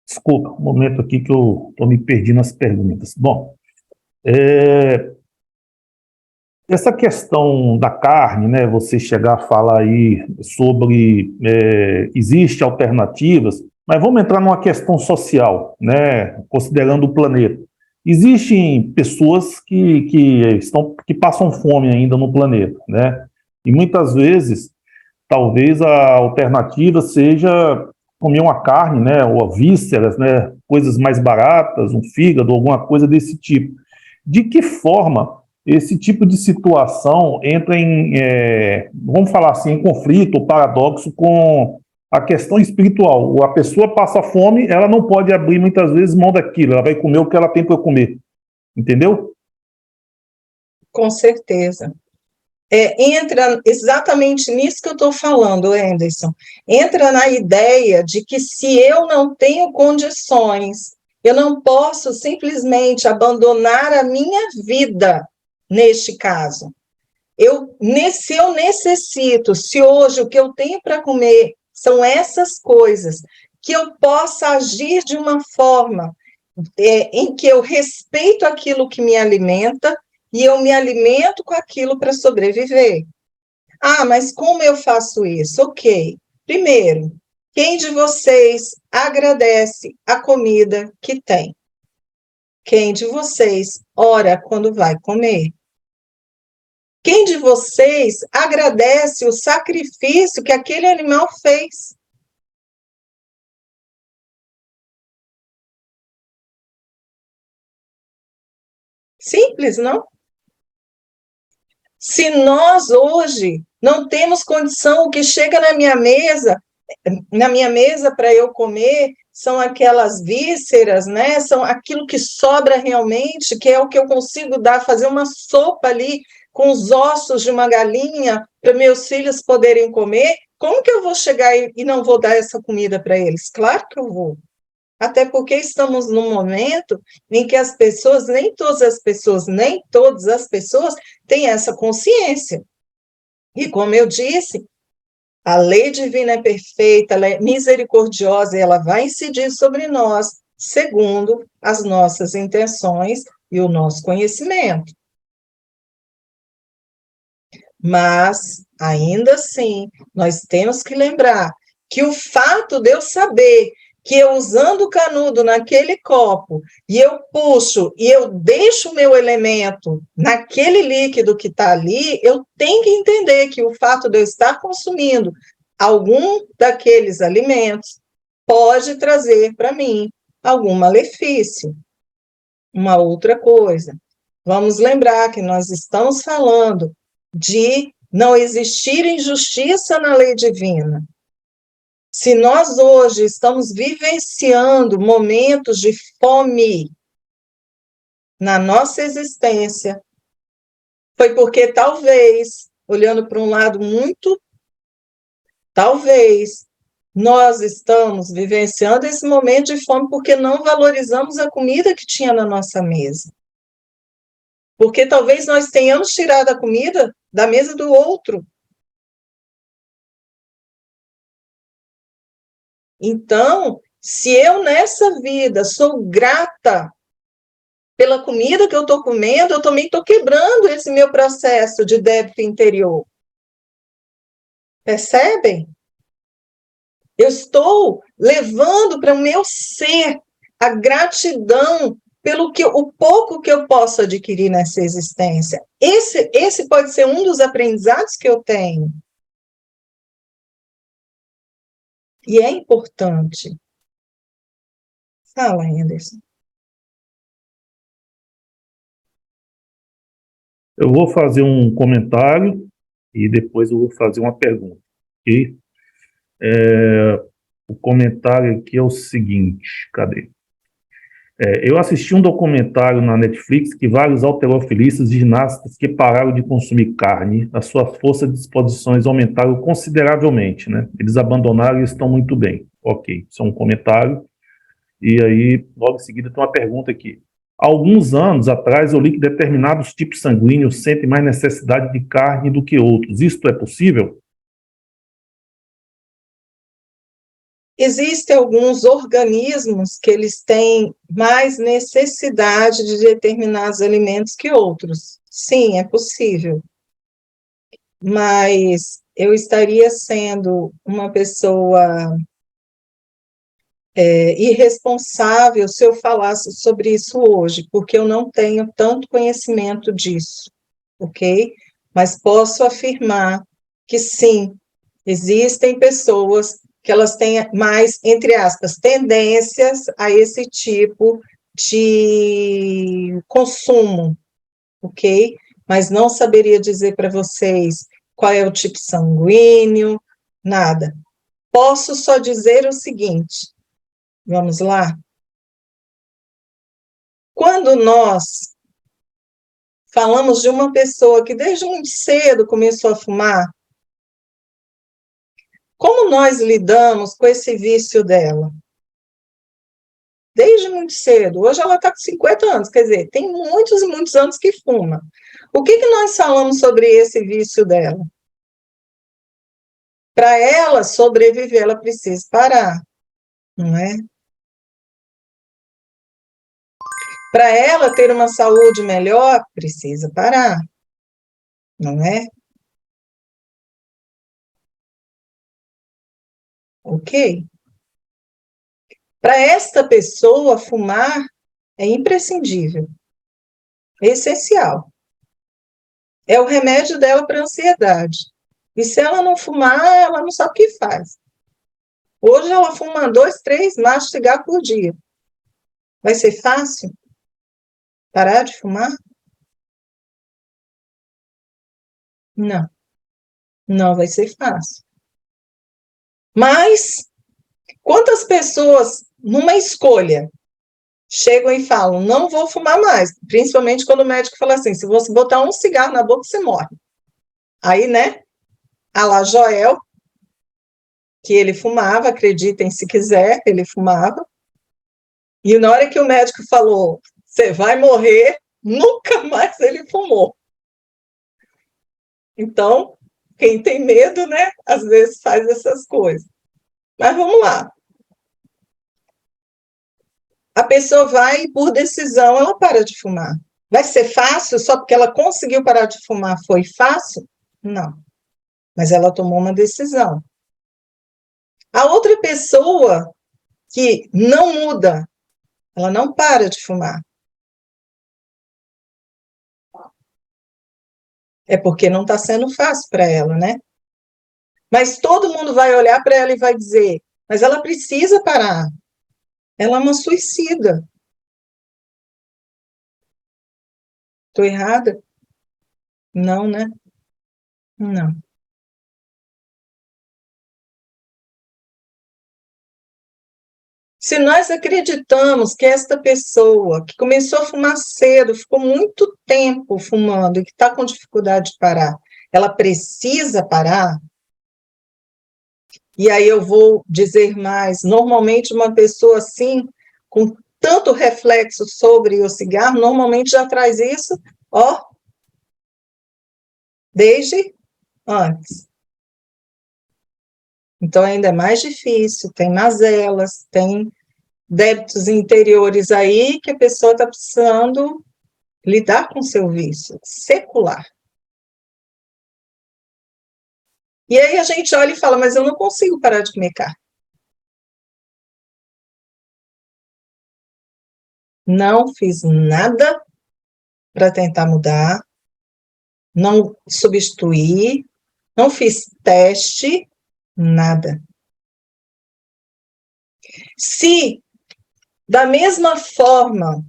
Speaker 2: Desculpa, um momento aqui que eu estou me perdendo nas perguntas. Bom, essa questão da carne, né, você chegar a falar aí sobre existe alternativas, mas vamos entrar numa questão social, né, considerando o planeta. Existem pessoas que passam fome ainda no planeta, né, e muitas vezes, talvez a alternativa seja comer uma carne, né, ou vísceras, né, coisas mais baratas, um fígado, alguma coisa desse tipo. De que forma esse tipo de situação entra vamos falar assim, em conflito ou paradoxo com a questão espiritual? A pessoa passa fome, ela não pode abrir muitas vezes mão daquilo, ela vai comer o que ela tem para comer, entendeu?
Speaker 1: Com certeza. Entra exatamente nisso que eu estou falando, Anderson. Entra na ideia de que se eu não tenho condições, eu não posso simplesmente abandonar a minha vida neste caso. Se eu necessito, se hoje o que eu tenho para comer são essas coisas, que eu possa agir de uma forma em que eu respeito aquilo que me alimenta e eu me alimento com aquilo para sobreviver. Ah, mas como eu faço isso? Ok. Primeiro, quem de vocês agradece a comida que tem? Quem de vocês ora quando vai comer? Quem de vocês agradece o sacrifício que aquele animal fez? Simples, não? Se nós hoje não temos condição, o que chega na minha mesa para eu comer, são aquelas vísceras, né? São aquilo que sobra realmente, que é o que eu consigo dar, fazer uma sopa ali com os ossos de uma galinha para meus filhos poderem comer. Como que eu vou chegar e não vou dar essa comida para eles? Claro que eu vou. Até porque estamos num momento em que as pessoas, nem todas as pessoas têm essa consciência. E como eu disse, a lei divina é perfeita, ela é misericordiosa e ela vai incidir sobre nós segundo as nossas intenções e o nosso conhecimento. Mas, ainda assim, nós temos que lembrar que o fato de eu saber que eu usando o canudo naquele copo, e eu puxo, e eu deixo o meu elemento naquele líquido que está ali, eu tenho que entender que o fato de eu estar consumindo algum daqueles alimentos pode trazer para mim algum malefício. Uma outra coisa, vamos lembrar que nós estamos falando de não existir injustiça na lei divina. Se nós hoje estamos vivenciando momentos de fome na nossa existência, foi porque talvez, olhando para um lado muito Talvez nós estamos vivenciando esse momento de fome porque não valorizamos a comida que tinha na nossa mesa. Porque talvez nós tenhamos tirado a comida da mesa do outro. Então, se eu nessa vida sou grata pela comida que eu estou comendo, eu também estou quebrando esse meu processo de débito interior. Percebem? Eu estou levando para o meu ser a gratidão pelo o pouco que eu posso adquirir nessa existência. Esse pode ser um dos aprendizados que eu tenho. E é importante. Fala, Anderson.
Speaker 2: Eu vou fazer um comentário e depois eu vou fazer uma pergunta, ok? O comentário aqui é o seguinte, cadê? Eu assisti um documentário na Netflix que vários halterofilistas e ginastas que pararam de consumir carne, a sua força de disposições aumentaram consideravelmente, né? Eles abandonaram e estão muito bem. Ok, isso é um comentário. E aí, logo em seguida, tem uma pergunta aqui. Há alguns anos atrás, eu li que determinados tipos sanguíneos sentem mais necessidade de carne do que outros. Isto é possível?
Speaker 1: Existem alguns organismos que eles têm mais necessidade de determinados alimentos que outros. Sim, é possível. Mas eu estaria sendo uma pessoa irresponsável se eu falasse sobre isso hoje, porque eu não tenho tanto conhecimento disso, ok? Mas posso afirmar que sim, existem pessoas que elas têm mais, entre aspas, tendências a esse tipo de consumo, ok? Mas não saberia dizer para vocês qual é o tipo sanguíneo, nada. Posso só dizer o seguinte, vamos lá? Quando nós falamos de uma pessoa que desde muito cedo começou a fumar, como nós lidamos com esse vício dela? Desde muito cedo. Hoje ela está com 50 anos, quer dizer, tem muitos e muitos anos que fuma. O que nós falamos sobre esse vício dela? Para ela sobreviver, ela precisa parar, não é? Para ela ter uma saúde melhor, precisa parar, não é? Ok? Para esta pessoa, fumar é imprescindível, é essencial. É o remédio dela para a ansiedade. E se ela não fumar, ela não sabe o que faz. Hoje ela fuma 2, 3 maços de cigarro por dia. Vai ser fácil parar de fumar? Não, não vai ser fácil. Mas quantas pessoas, numa escolha, chegam e falam, não vou fumar mais, principalmente quando o médico fala assim, se você botar um cigarro na boca, você morre. Aí, né, a lá Joel, que ele fumava, acreditem se quiser, ele fumava, e na hora que o médico falou, você vai morrer, nunca mais ele fumou. Então, quem tem medo, né, às vezes faz essas coisas. Mas vamos lá. A pessoa vai e, por decisão, ela para de fumar. Vai ser fácil só porque ela conseguiu parar de fumar? Foi fácil? Não. Mas ela tomou uma decisão. A outra pessoa que não muda, ela não para de fumar. É porque não está sendo fácil para ela, né? Mas todo mundo vai olhar para ela e vai dizer, mas ela precisa parar. Ela é uma suicida. Estou errada? Não, né? Não. Se nós acreditamos que esta pessoa que começou a fumar cedo, ficou muito tempo fumando e que está com dificuldade de parar, ela precisa parar, E aí eu vou dizer mais, normalmente uma pessoa assim, com tanto reflexo sobre o cigarro, normalmente já traz isso, ó, desde antes. Então ainda é mais difícil, tem mazelas, tem débitos interiores aí que a pessoa está precisando lidar com seu vício secular. E aí a gente olha e fala, mas eu não consigo parar de comer carne. Não fiz nada para tentar mudar, não substituí, não fiz teste, nada. Se, da mesma forma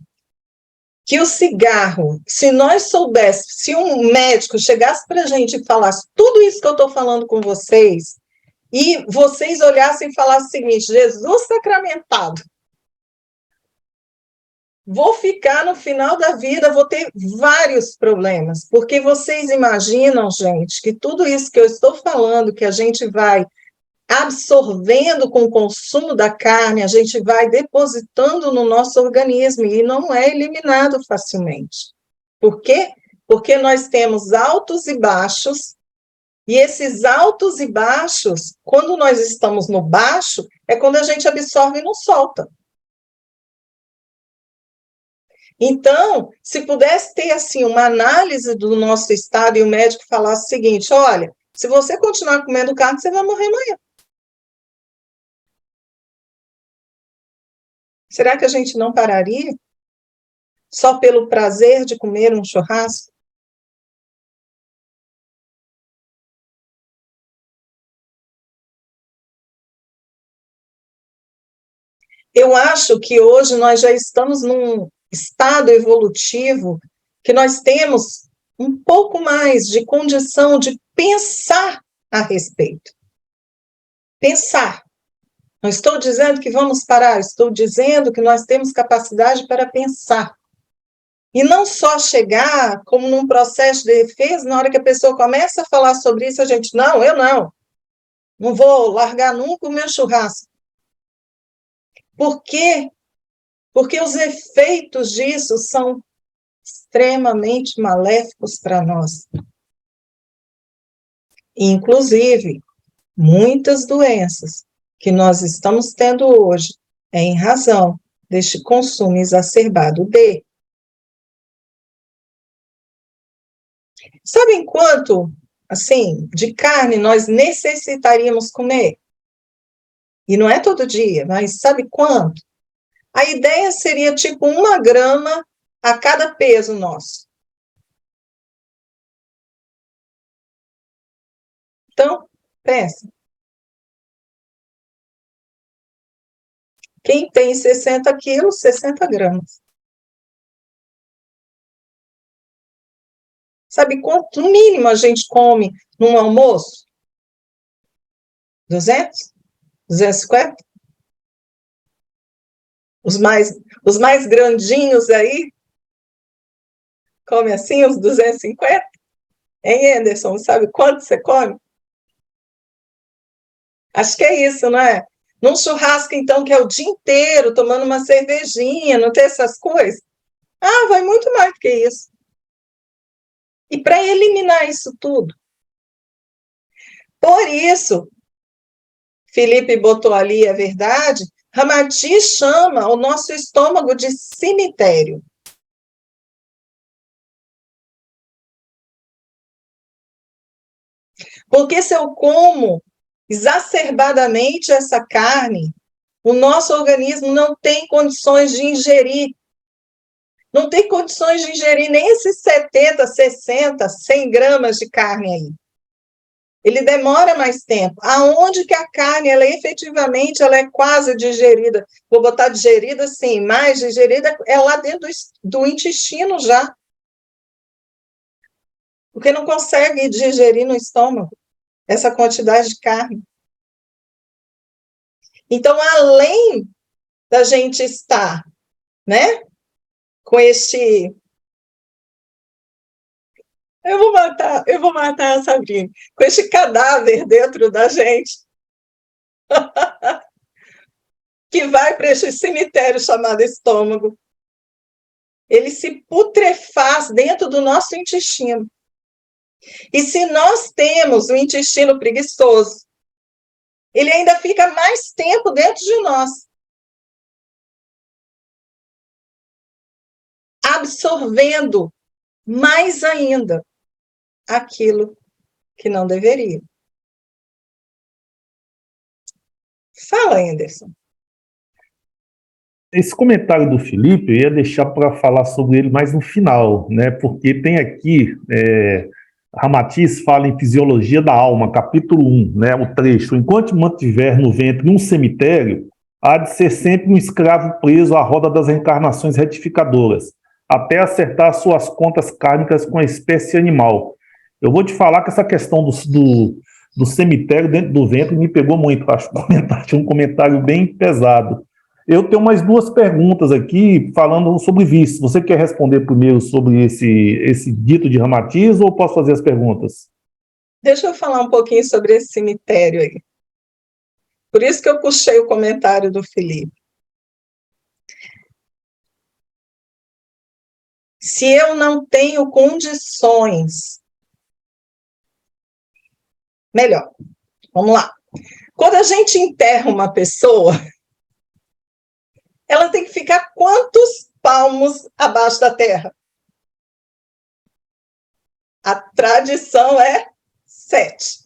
Speaker 1: que o cigarro, se nós soubéssemos, se um médico chegasse para a gente e falasse tudo isso que eu estou falando com vocês, e vocês olhassem e falassem o seguinte, Jesus sacramentado, vou ficar no final da vida, vou ter vários problemas, porque vocês imaginam, gente, que tudo isso que eu estou falando, que a gente vai absorvendo com o consumo da carne, a gente vai depositando no nosso organismo e não é eliminado facilmente. Por quê? Porque nós temos altos e baixos, e esses altos e baixos, quando nós estamos no baixo, é quando a gente absorve e não solta. Então, se pudesse ter assim uma análise do nosso estado e o médico falasse o seguinte, olha, se você continuar comendo carne, você vai morrer amanhã. Será que a gente não pararia? Só pelo prazer de comer um churrasco? Eu acho que hoje nós já estamos num estado evolutivo que nós temos um pouco mais de condição de pensar a respeito. Pensar. Não estou dizendo que vamos parar, estou dizendo que nós temos capacidade para pensar. E não só chegar como num processo de defesa, na hora que a pessoa começa a falar sobre isso, a gente, não, eu não vou largar nunca o meu churrasco. Por quê? Porque os efeitos disso são extremamente maléficos para nós. Inclusive, muitas doenças que nós estamos tendo hoje é em razão deste consumo exacerbado de. Sabem quanto, assim, de carne nós necessitaríamos comer? E não é todo dia, mas sabe quanto? A ideia seria tipo 1 grama a cada peso nosso. Então, pensa. Quem tem 60 quilos, 60 gramas. Sabe quanto, no mínimo, a gente come num almoço? 200? 250? Os mais grandinhos aí, come assim, uns 250? Hein, Anderson, sabe quanto você come? Acho que é isso, não é? Num churrasco, então, que é o dia inteiro, tomando uma cervejinha, não tem essas coisas? Ah, vai muito mais do que isso. E para eliminar isso tudo. Por isso, Felipe botou ali a verdade, Ramati chama o nosso estômago de cemitério. Porque se eu como exacerbadamente essa carne, o nosso organismo não tem condições de ingerir. Não tem condições de ingerir nem esses 70, 60, 100 gramas de carne aí. Ele demora mais tempo. Aonde que a carne, ela efetivamente, ela é quase digerida? Vou botar digerida, sim, mais digerida é lá dentro do intestino já. Porque não consegue digerir no estômago essa quantidade de carne. Então, além da gente estar, né, com este... Eu vou matar a Sabrina. Com este cadáver dentro da gente, que vai para esse cemitério chamado estômago. Ele se putrefaz dentro do nosso intestino. E se nós temos o intestino preguiçoso, ele ainda fica mais tempo dentro de nós, absorvendo mais ainda aquilo que não deveria. Fala, Anderson.
Speaker 2: Esse comentário do Felipe, eu ia deixar para falar sobre ele mais no final, né? Porque tem aqui, Ramatiz fala em Fisiologia da Alma, capítulo 1, né? O trecho: enquanto mantiver no ventre um cemitério, há de ser sempre um escravo preso à roda das reencarnações retificadoras, até acertar suas contas kármicas com a espécie animal. Eu vou te falar que essa questão do cemitério dentro do ventre me pegou muito. Acho que um comentário bem pesado. Eu tenho mais duas perguntas aqui falando sobre vício. Você quer responder primeiro sobre esse dito de Ramatiz ou posso fazer as perguntas?
Speaker 1: Deixa eu falar um pouquinho sobre esse cemitério aí. Por isso que eu puxei o comentário do Felipe. Se eu não tenho condições, melhor, vamos lá. Quando a gente enterra uma pessoa, ela tem que ficar quantos palmos abaixo da terra? A tradição é 7.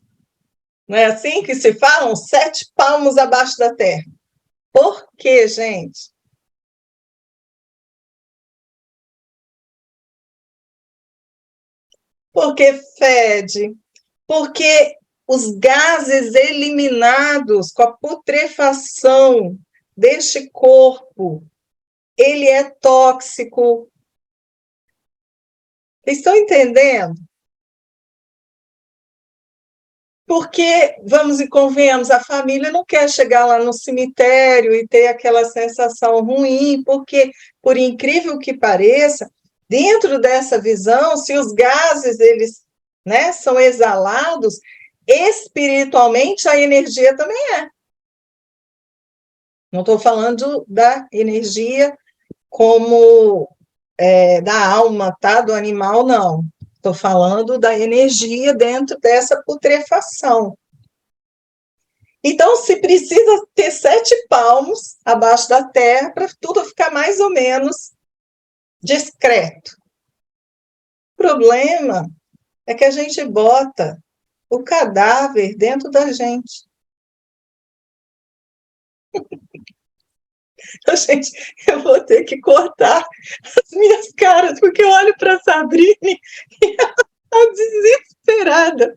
Speaker 1: Não é assim que se falam? 7 palmos abaixo da terra. Por quê, gente? Porque fede, porque os gases eliminados com a putrefação deste corpo, ele é tóxico. Vocês estão entendendo? Porque, vamos e convenhamos, a família não quer chegar lá no cemitério e ter aquela sensação ruim, porque, por incrível que pareça, dentro dessa visão, se os gases eles, né, são exalados, espiritualmente a energia também é. Não estou falando da energia como da alma, tá? Do animal, não. Estou falando da energia dentro dessa putrefação. Então, se precisa ter 7 palmos abaixo da terra para tudo ficar mais ou menos discreto. O problema é que a gente bota o cadáver dentro da gente. Gente, eu vou ter que cortar as minhas caras, porque eu olho para a Sabrine e ela está desesperada.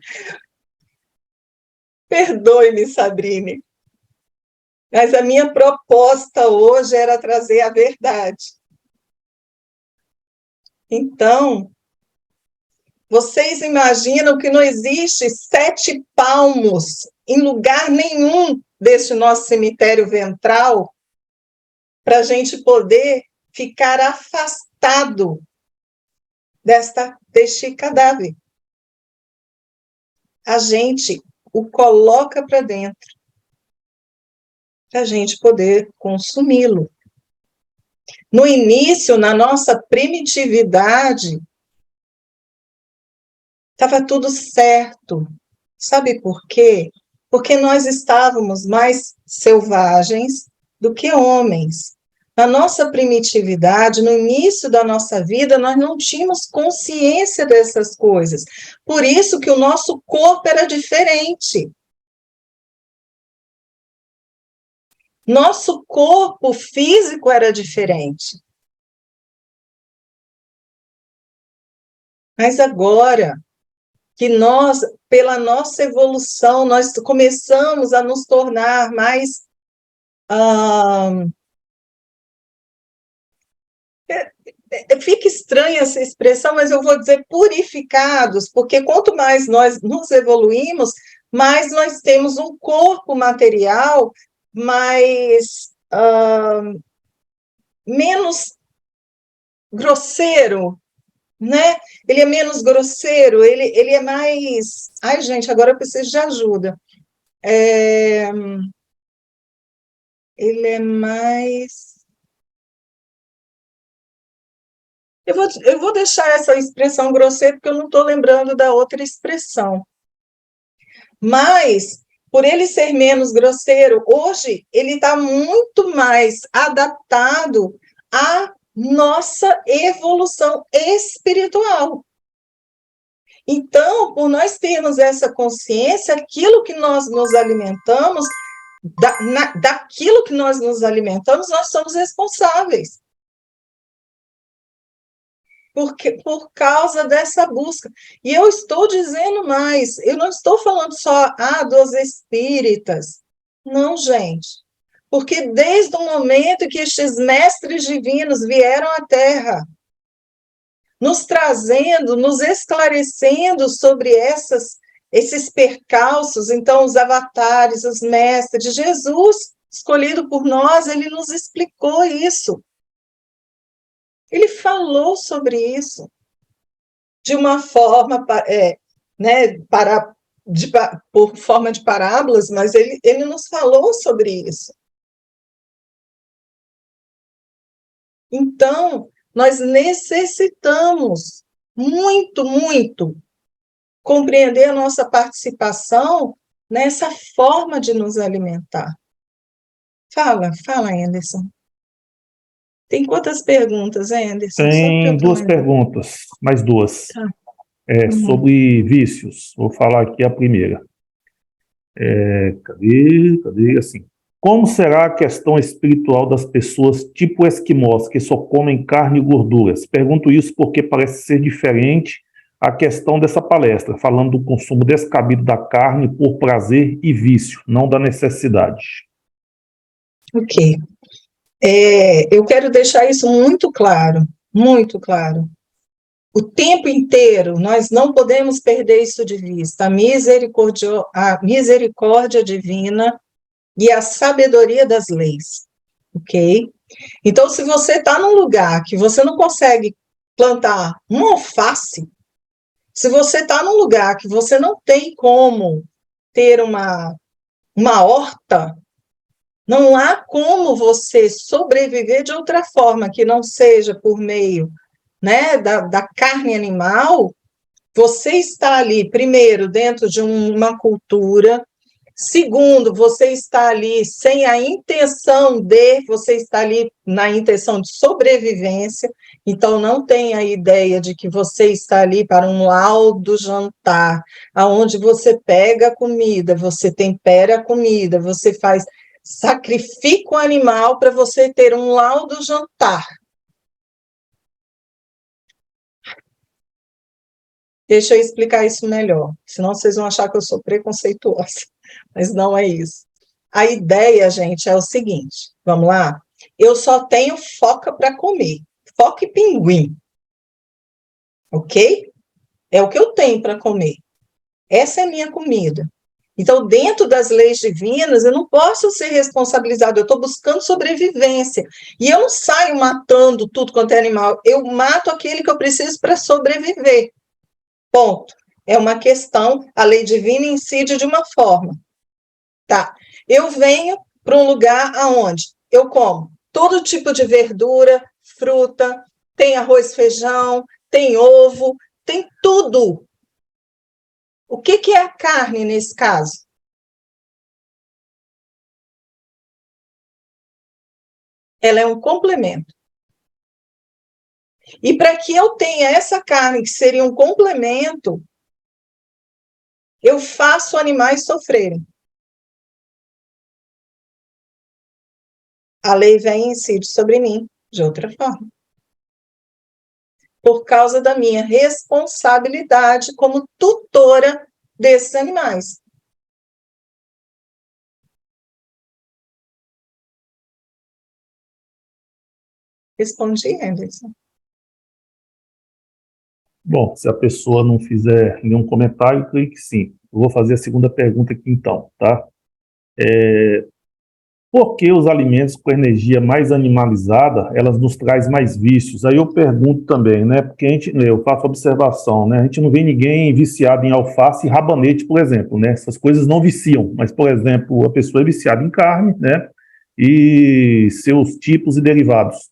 Speaker 1: Perdoe-me, Sabrine, mas a minha proposta hoje era trazer a verdade. Então, vocês imaginam que não existe 7 palmos em lugar nenhum deste nosso cemitério ventral para a gente poder ficar afastado deste cadáver. A gente o coloca para dentro, para a gente poder consumi-lo. No início, na nossa primitividade, estava tudo certo. Sabe por quê? Porque nós estávamos mais selvagens do que homens. Na nossa primitividade, no início da nossa vida, nós não tínhamos consciência dessas coisas. Por isso que o nosso corpo era diferente. Nosso corpo físico era diferente. Mas agora que nós, pela nossa evolução, nós começamos a nos tornar mais fica estranha essa expressão, mas eu vou dizer purificados, porque quanto mais nós nos evoluímos, mais nós temos um corpo material mais menos grosseiro, né? Ele é menos grosseiro, ele é mais... Ai, gente, agora eu preciso de ajuda. Ele é mais... Eu vou deixar essa expressão grosseira, porque eu não estou lembrando da outra expressão. Mas, por ele ser menos grosseiro, hoje ele está muito mais adaptado à nossa evolução espiritual. Então, por nós termos essa consciência, aquilo que nós nos alimentamos, daquilo que nós nos alimentamos, nós somos responsáveis. Por causa dessa busca. E eu estou dizendo mais, eu não estou falando só dos espíritas. Não, gente. Porque desde o momento que estes mestres divinos vieram à Terra, nos trazendo, nos esclarecendo sobre esses percalços, então os avatares, os mestres, Jesus, escolhido por nós, ele nos explicou isso. Ele falou sobre isso de uma forma, né, por forma de parábolas, mas ele nos falou sobre isso. Então, nós necessitamos muito, muito compreender a nossa participação nessa forma de nos alimentar. Fala, Anderson. Tem quantas perguntas, Anderson?
Speaker 2: Tem duas perguntas, mais duas.
Speaker 1: Tá.
Speaker 2: Sobre vícios. Vou falar aqui a primeira. Cadê? Assim. Como será a questão espiritual das pessoas tipo esquimós, que só comem carne e gorduras? Pergunto isso porque parece ser diferente a questão dessa palestra, falando do consumo descabido da carne por prazer e vício, não da necessidade.
Speaker 1: Ok. Eu quero deixar isso muito claro, muito claro. O tempo inteiro, nós não podemos perder isso de vista, a misericórdia divina e a sabedoria das leis, ok? Então, se você está num lugar que você não consegue plantar uma alface, se você está num lugar que você não tem como ter uma horta, não há como você sobreviver de outra forma, que não seja por meio, né, da carne animal. Você está ali, primeiro, dentro de uma cultura. Segundo, você está ali sem a intenção você está ali na intenção de sobrevivência, então não tenha a ideia de que você está ali para um laudo jantar, aonde você pega a comida, você tempera a comida, você sacrifica o animal para você ter um laudo jantar. Deixa eu explicar isso melhor, senão vocês vão achar que eu sou preconceituosa, mas não é isso. A ideia, gente, é o seguinte, vamos lá? Eu só tenho foca para comer, foca e pinguim, ok? É o que eu tenho para comer. Essa é a minha comida. Então, dentro das leis divinas, eu não posso ser responsabilizado, eu estou buscando sobrevivência. E eu não saio matando tudo quanto é animal, eu mato aquele que eu preciso para sobreviver. Ponto. É uma questão, a lei divina incide de uma forma. Tá. Eu venho para um lugar aonde eu como todo tipo de verdura, fruta, tem arroz, feijão, tem ovo, tem tudo. O que é a carne nesse caso? Ela é um complemento. E para que eu tenha essa carne, que seria um complemento, eu faço animais sofrerem. A lei vem e incide sobre mim de outra forma. Por causa da minha responsabilidade como tutora desses animais. Respondi, Anderson.
Speaker 2: Bom, se a pessoa não fizer nenhum comentário, creio que sim. Eu vou fazer a segunda pergunta aqui então, tá? Por que os alimentos com energia mais animalizada, elas nos trazem mais vícios? Aí eu pergunto também, né? Porque eu faço observação, né? A gente não vê ninguém viciado em alface e rabanete, por exemplo, né? Essas coisas não viciam, mas, por exemplo, a pessoa é viciada em carne, né? e seus tipos e derivados.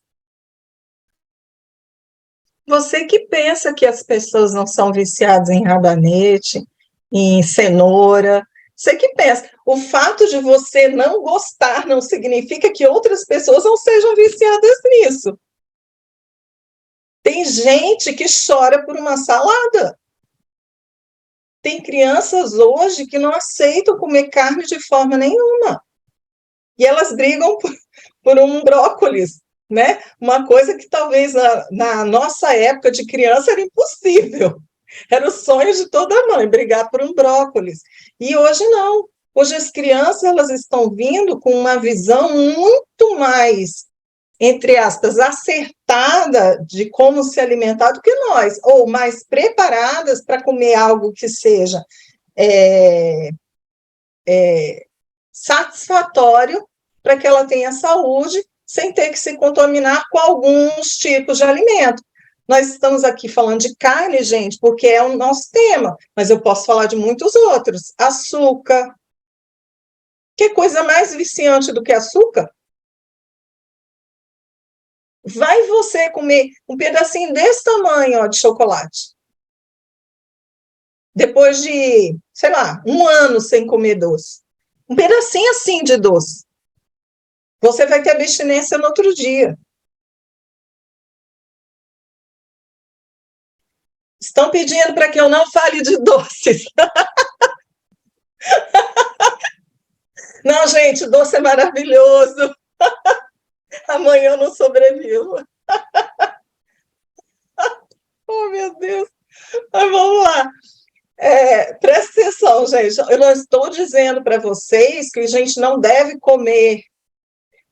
Speaker 1: Você que pensa que as pessoas não são viciadas em rabanete, em cenoura, você que pensa. O fato de você não gostar não significa que outras pessoas não sejam viciadas nisso. Tem gente que chora por uma salada. Tem crianças hoje que não aceitam comer carne de forma nenhuma. E elas brigam por um brócolis, né? Uma coisa que talvez na nossa época de criança era impossível. Era o sonho de toda mãe, brigar por um brócolis. E hoje não. Hoje as crianças elas estão vindo com uma visão muito mais, entre aspas, acertada de como se alimentar do que nós, ou mais preparadas para comer algo que seja satisfatório para que ela tenha saúde, sem ter que se contaminar com alguns tipos de alimento. Nós estamos aqui falando de carne, gente, porque é o nosso tema, mas eu posso falar de muitos outros. Açúcar. Que coisa mais viciante do que açúcar? Vai você comer um pedacinho desse tamanho, ó, de chocolate. Depois de, sei lá, 1 ano sem comer doce. Um pedacinho assim de doce. Você vai ter abstinência no outro dia. Estão pedindo para que eu não fale de doces. Não, gente, doce é maravilhoso. Amanhã eu não sobrevivo. Oh, meu Deus. Mas vamos lá. Presta atenção, gente. Eu não estou dizendo para vocês que a gente não deve comer.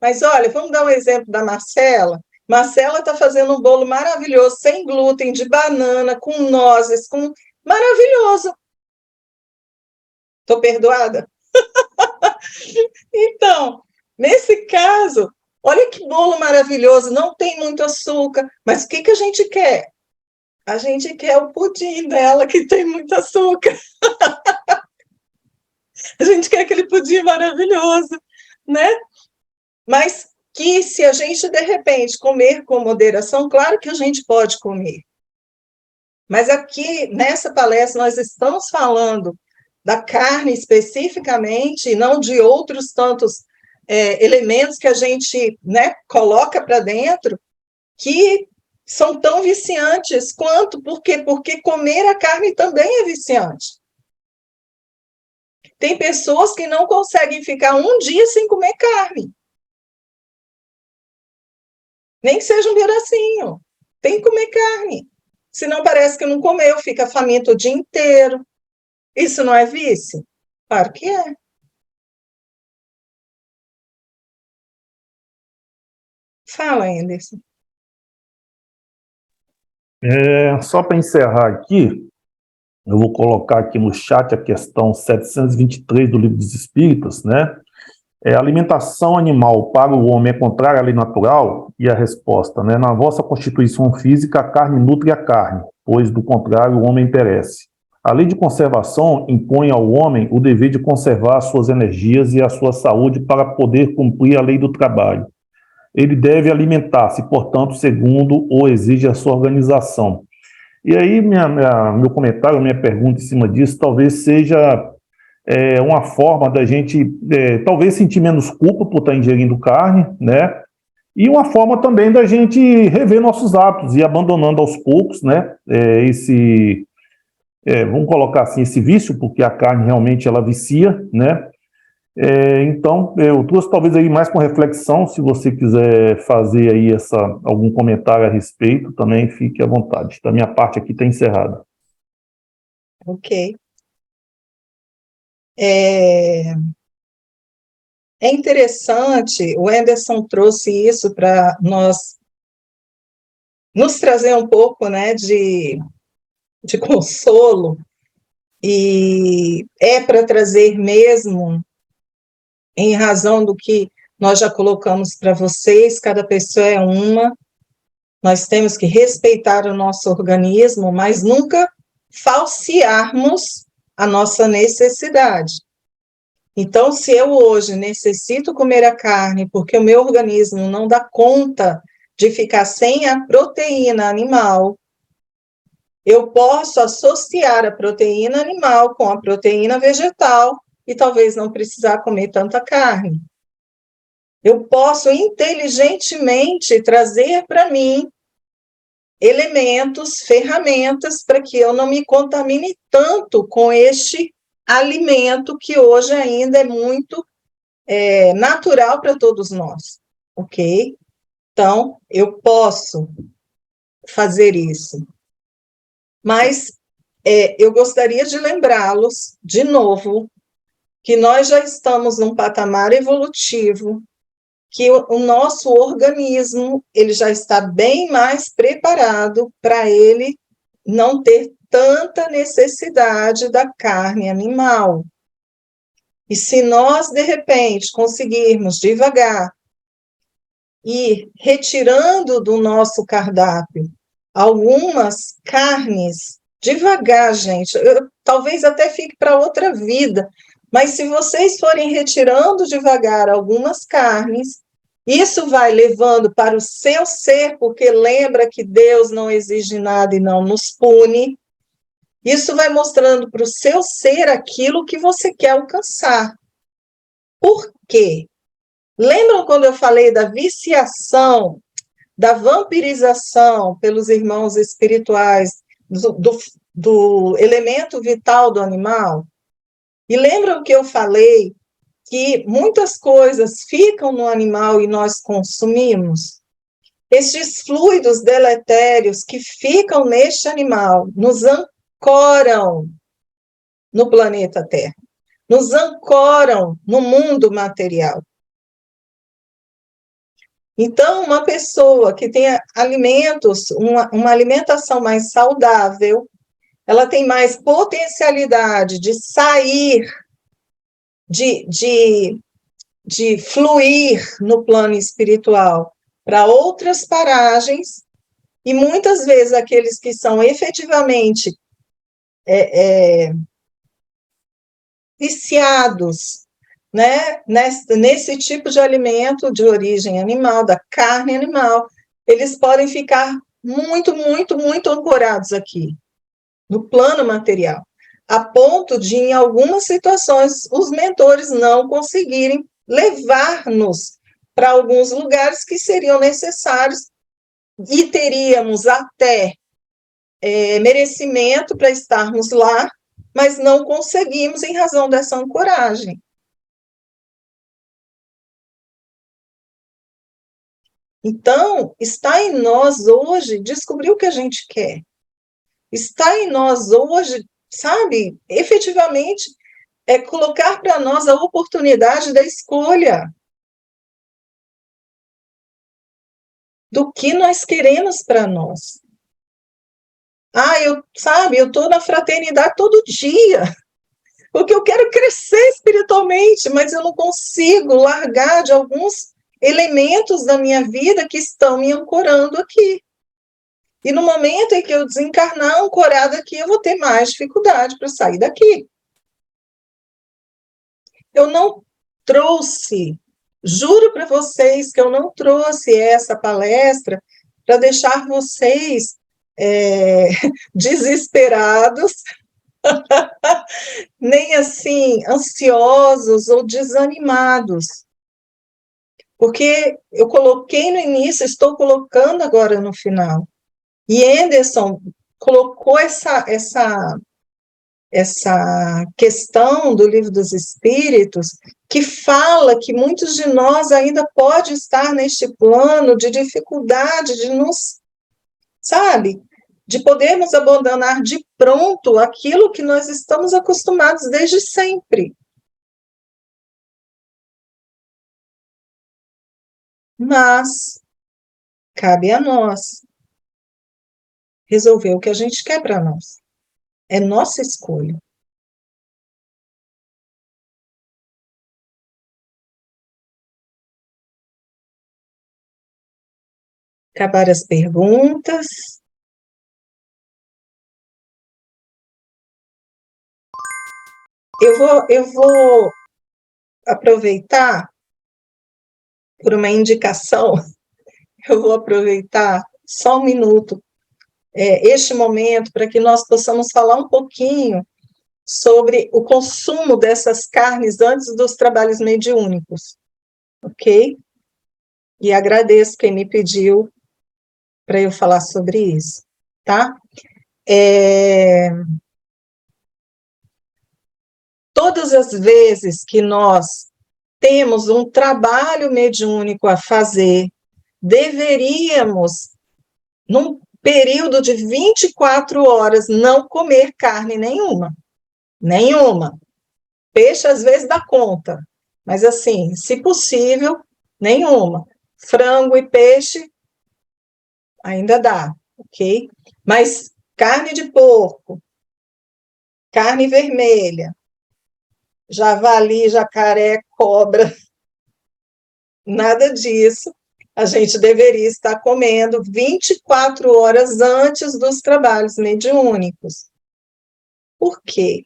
Speaker 1: Mas, olha, vamos dar um exemplo da Marcela. Marcela está fazendo um bolo maravilhoso, sem glúten, de banana, com nozes, com... maravilhoso. Estou perdoada? Então, nesse caso, olha que bolo maravilhoso, não tem muito açúcar, mas o que a gente quer? A gente quer o pudim dela, que tem muito açúcar. A gente quer aquele pudim maravilhoso, né? Mas que se a gente, de repente, comer com moderação, claro que a gente pode comer. Mas aqui, nessa palestra, nós estamos falando da carne especificamente, e não de outros tantos elementos que a gente, né, coloca para dentro, que são tão viciantes quanto, por quê? Porque comer a carne também é viciante. Tem pessoas que não conseguem ficar um dia sem comer carne. Nem que seja um pedacinho. Tem que comer carne. Senão parece que não comeu, fica faminto o dia inteiro. Isso não é vício? Claro que é. Fala, Anderson.
Speaker 2: Só para encerrar aqui, eu vou colocar aqui no chat a questão 723 do Livro dos Espíritos, né? A alimentação animal para o homem é contrária à lei natural? E a resposta, né? Na vossa constituição física, a carne nutre a carne, pois, do contrário, o homem perece. A lei de conservação impõe ao homem o dever de conservar as suas energias e a sua saúde para poder cumprir a lei do trabalho. Ele deve alimentar-se, portanto, segundo o exige a sua organização. E aí, meu comentário, minha pergunta em cima disso, talvez seja uma forma da gente, talvez, sentir menos culpa por estar ingerindo carne, né? E uma forma também da gente rever nossos hábitos e abandonando aos poucos, né? Vamos colocar assim, esse vício, porque a carne realmente ela vicia, né? Então, eu trouxe talvez aí mais com reflexão, se você quiser fazer aí algum comentário a respeito, também fique à vontade. Da minha parte aqui está encerrada.
Speaker 1: Ok. É interessante, o Anderson trouxe isso para nos trazer um pouco, né, de consolo, e é para trazer mesmo, em razão do que nós já colocamos para vocês, cada pessoa é uma, nós temos que respeitar o nosso organismo, mas nunca falsearmos a nossa necessidade. Então, se eu hoje necessito comer a carne porque o meu organismo não dá conta de ficar sem a proteína animal, eu posso associar a proteína animal com a proteína vegetal e talvez não precisar comer tanta carne. Eu posso inteligentemente trazer para mim elementos, ferramentas para que eu não me contamine tanto com este alimento que hoje ainda é muito natural para todos nós, ok? Então, eu posso fazer isso. Mas eu gostaria de lembrá-los, de novo, que nós já estamos num patamar evolutivo, que o nosso organismo ele já está bem mais preparado para ele não ter tanta necessidade da carne animal. E se nós, de repente, conseguirmos devagar ir retirando do nosso cardápio algumas carnes, devagar, gente, talvez até fique para outra vida, mas se vocês forem retirando devagar algumas carnes, isso vai levando para o seu ser, porque lembra que Deus não exige nada e não nos pune. Isso vai mostrando para o seu ser aquilo que você quer alcançar. Por quê? Lembram quando eu falei da viciação, da vampirização pelos irmãos espirituais do elemento vital do animal? E lembram que eu falei que muitas coisas ficam no animal e nós consumimos? Estes fluidos deletérios que ficam neste animal nos ancoram no planeta Terra, nos ancoram no mundo material. Então, uma pessoa que tem alimentos, uma alimentação mais saudável, ela tem mais potencialidade de sair, de fluir no plano espiritual para outras paragens, e muitas vezes aqueles que são efetivamente viciados, né, nesse tipo de alimento de origem animal, da carne animal, eles podem ficar muito, muito, muito ancorados aqui, no plano material, a ponto de, em algumas situações, os mentores não conseguirem levar-nos para alguns lugares que seriam necessários e teríamos até merecimento para estarmos lá, mas não conseguimos em razão dessa ancoragem. Então, está em nós hoje descobrir o que a gente quer. Está em nós hoje, sabe, efetivamente, colocar para nós a oportunidade da escolha do que nós queremos para nós. Eu estou na fraternidade todo dia, porque eu quero crescer espiritualmente, mas eu não consigo largar de alguns elementos da minha vida que estão me ancorando aqui. E no momento em que eu desencarnar ancorado aqui, eu vou ter mais dificuldade para sair daqui. Eu não trouxe, juro para vocês que eu não trouxe essa palestra para deixar vocês desesperados, nem assim ansiosos ou desanimados. Porque eu coloquei no início, estou colocando agora no final. E Anderson colocou essa questão do Livro dos Espíritos, que fala que muitos de nós ainda pode estar neste plano de dificuldade de nos, sabe, de podermos abandonar de pronto aquilo que nós estamos acostumados desde sempre. Mas cabe a nós resolver o que a gente quer para nós. É nossa escolha. Acabar as perguntas. Eu vou aproveitar, por uma indicação, eu vou aproveitar só um minuto, este momento, para que nós possamos falar um pouquinho sobre o consumo dessas carnes antes dos trabalhos mediúnicos, ok? E agradeço quem me pediu para eu falar sobre isso, tá? Todas as vezes que nós temos um trabalho mediúnico a fazer, deveríamos, num período de 24 horas, não comer carne nenhuma. Nenhuma. Peixe, às vezes, dá conta, mas, assim, se possível, nenhuma. Frango e peixe, ainda dá, ok? Mas carne de porco, carne vermelha, javali, jacaré, cobra, nada disso. A gente deveria estar comendo 24 horas antes dos trabalhos mediúnicos. Por quê?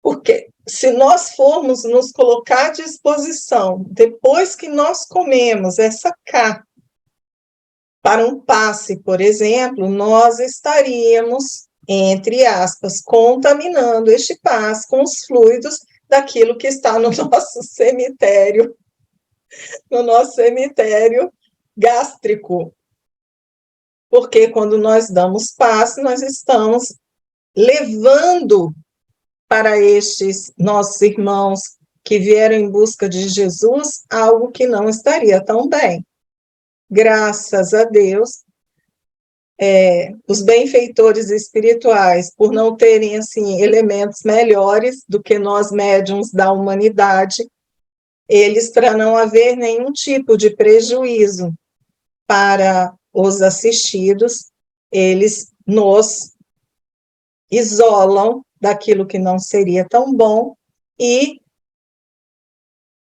Speaker 1: Porque se nós formos nos colocar à disposição, depois que nós comemos essa carne, para um passe, por exemplo, nós estaríamos, entre aspas, contaminando este passe com os fluidos daquilo que está no nosso cemitério gástrico. Porque quando nós damos passe, nós estamos levando para estes nossos irmãos que vieram em busca de Jesus algo que não estaria tão bem. Graças a Deus, os benfeitores espirituais, por não terem assim elementos melhores do que nós médiuns da humanidade, eles, para não haver nenhum tipo de prejuízo para os assistidos, eles nos isolam daquilo que não seria tão bom e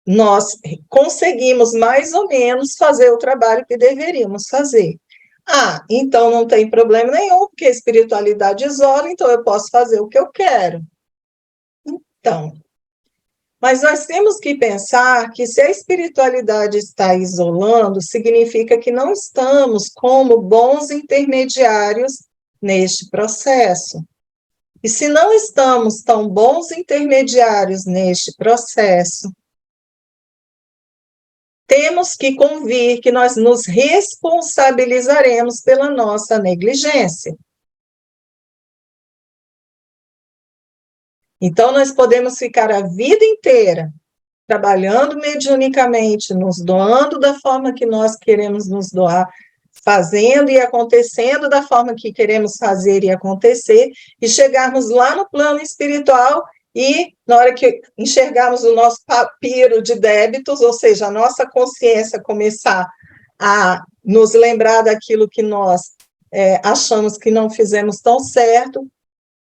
Speaker 1: nós conseguimos mais ou menos fazer o trabalho que deveríamos fazer. Então não tem problema nenhum, porque a espiritualidade isola, então eu posso fazer o que eu quero. Então, mas nós temos que pensar que se a espiritualidade está isolando, significa que não estamos como bons intermediários neste processo. E se não estamos tão bons intermediários neste processo, temos que convir que nós nos responsabilizaremos pela nossa negligência. Então, nós podemos ficar a vida inteira trabalhando mediunicamente, nos doando da forma que nós queremos nos doar, fazendo e acontecendo da forma que queremos fazer e acontecer, e chegarmos lá no plano espiritual e, na hora que enxergarmos o nosso papiro de débitos, ou seja, a nossa consciência começar a nos lembrar daquilo que nós achamos que não fizemos tão certo,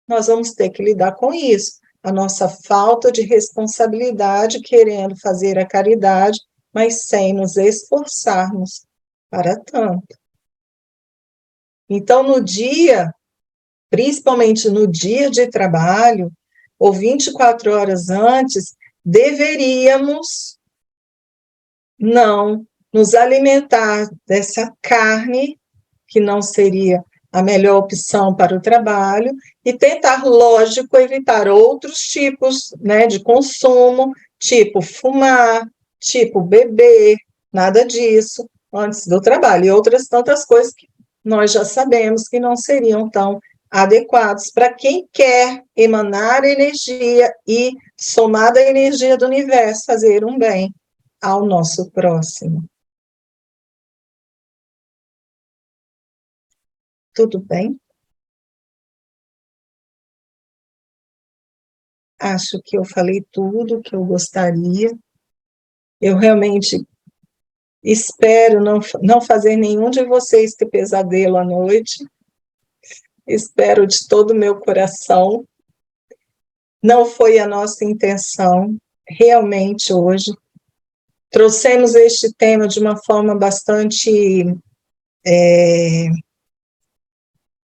Speaker 1: nós vamos ter que lidar com isso. A nossa falta de responsabilidade, querendo fazer a caridade, mas sem nos esforçarmos para tanto. Então, no dia, principalmente no dia de trabalho, ou 24 horas antes, deveríamos não nos alimentar dessa carne, que não seria a melhor opção para o trabalho, e tentar, lógico, evitar outros tipos, né, de consumo, tipo fumar, tipo beber, nada disso, antes do trabalho, e outras tantas coisas que nós já sabemos que não seriam tão adequados para quem quer emanar energia e, somada à energia do universo, fazer um bem ao nosso próximo. Tudo bem? Acho que eu falei tudo o que eu gostaria. Eu realmente espero não fazer nenhum de vocês ter pesadelo à noite. Espero de todo o meu coração. Não foi a nossa intenção, realmente, hoje. Trouxemos este tema de uma forma bastante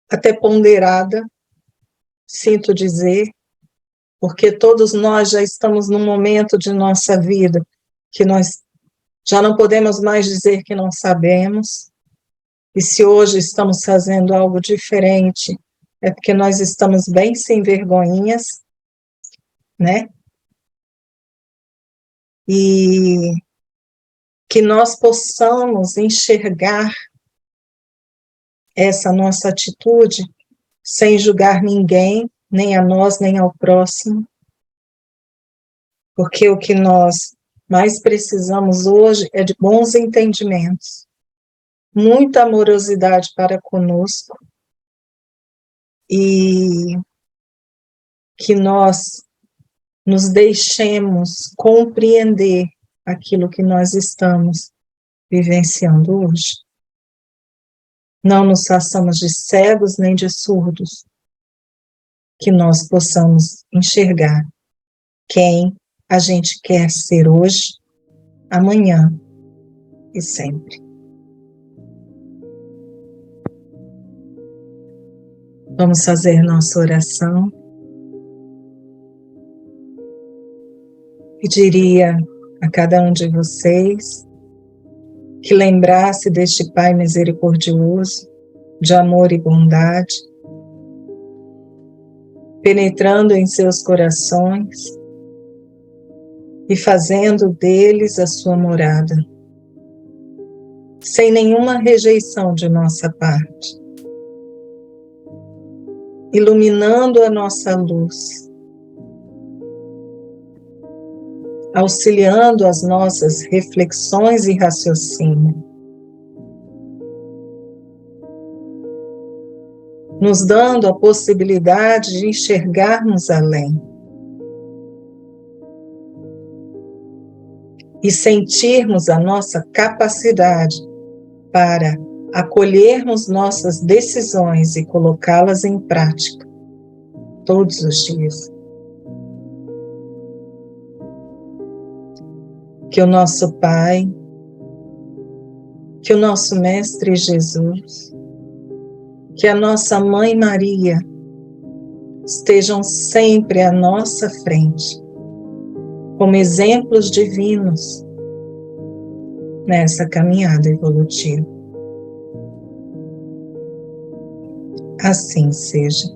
Speaker 1: até ponderada, sinto dizer, porque todos nós já estamos num momento de nossa vida que nós já não podemos mais dizer que não sabemos, e se hoje estamos fazendo algo diferente, é porque nós estamos bem sem vergonhinhas, né? E que nós possamos enxergar essa nossa atitude sem julgar ninguém, nem a nós, nem ao próximo, porque o que nós mais precisamos hoje é de bons entendimentos, muita amorosidade para conosco, e que nós nos deixemos compreender aquilo que nós estamos vivenciando hoje. Não nos façamos de cegos nem de surdos, que nós possamos enxergar quem a gente quer ser hoje, amanhã e sempre. Vamos fazer nossa oração. Pediria a cada um de vocês que lembrasse deste Pai misericordioso, de amor e bondade, penetrando em seus corações e fazendo deles a sua morada, sem nenhuma rejeição de nossa parte, iluminando a nossa luz, auxiliando as nossas reflexões e raciocínio, nos dando a possibilidade de enxergarmos além e sentirmos a nossa capacidade para acolhermos nossas decisões e colocá-las em prática todos os dias. Que o nosso Pai, que o nosso Mestre Jesus, que a nossa Mãe Maria estejam sempre à nossa frente, como exemplos divinos nessa caminhada evolutiva. Assim seja.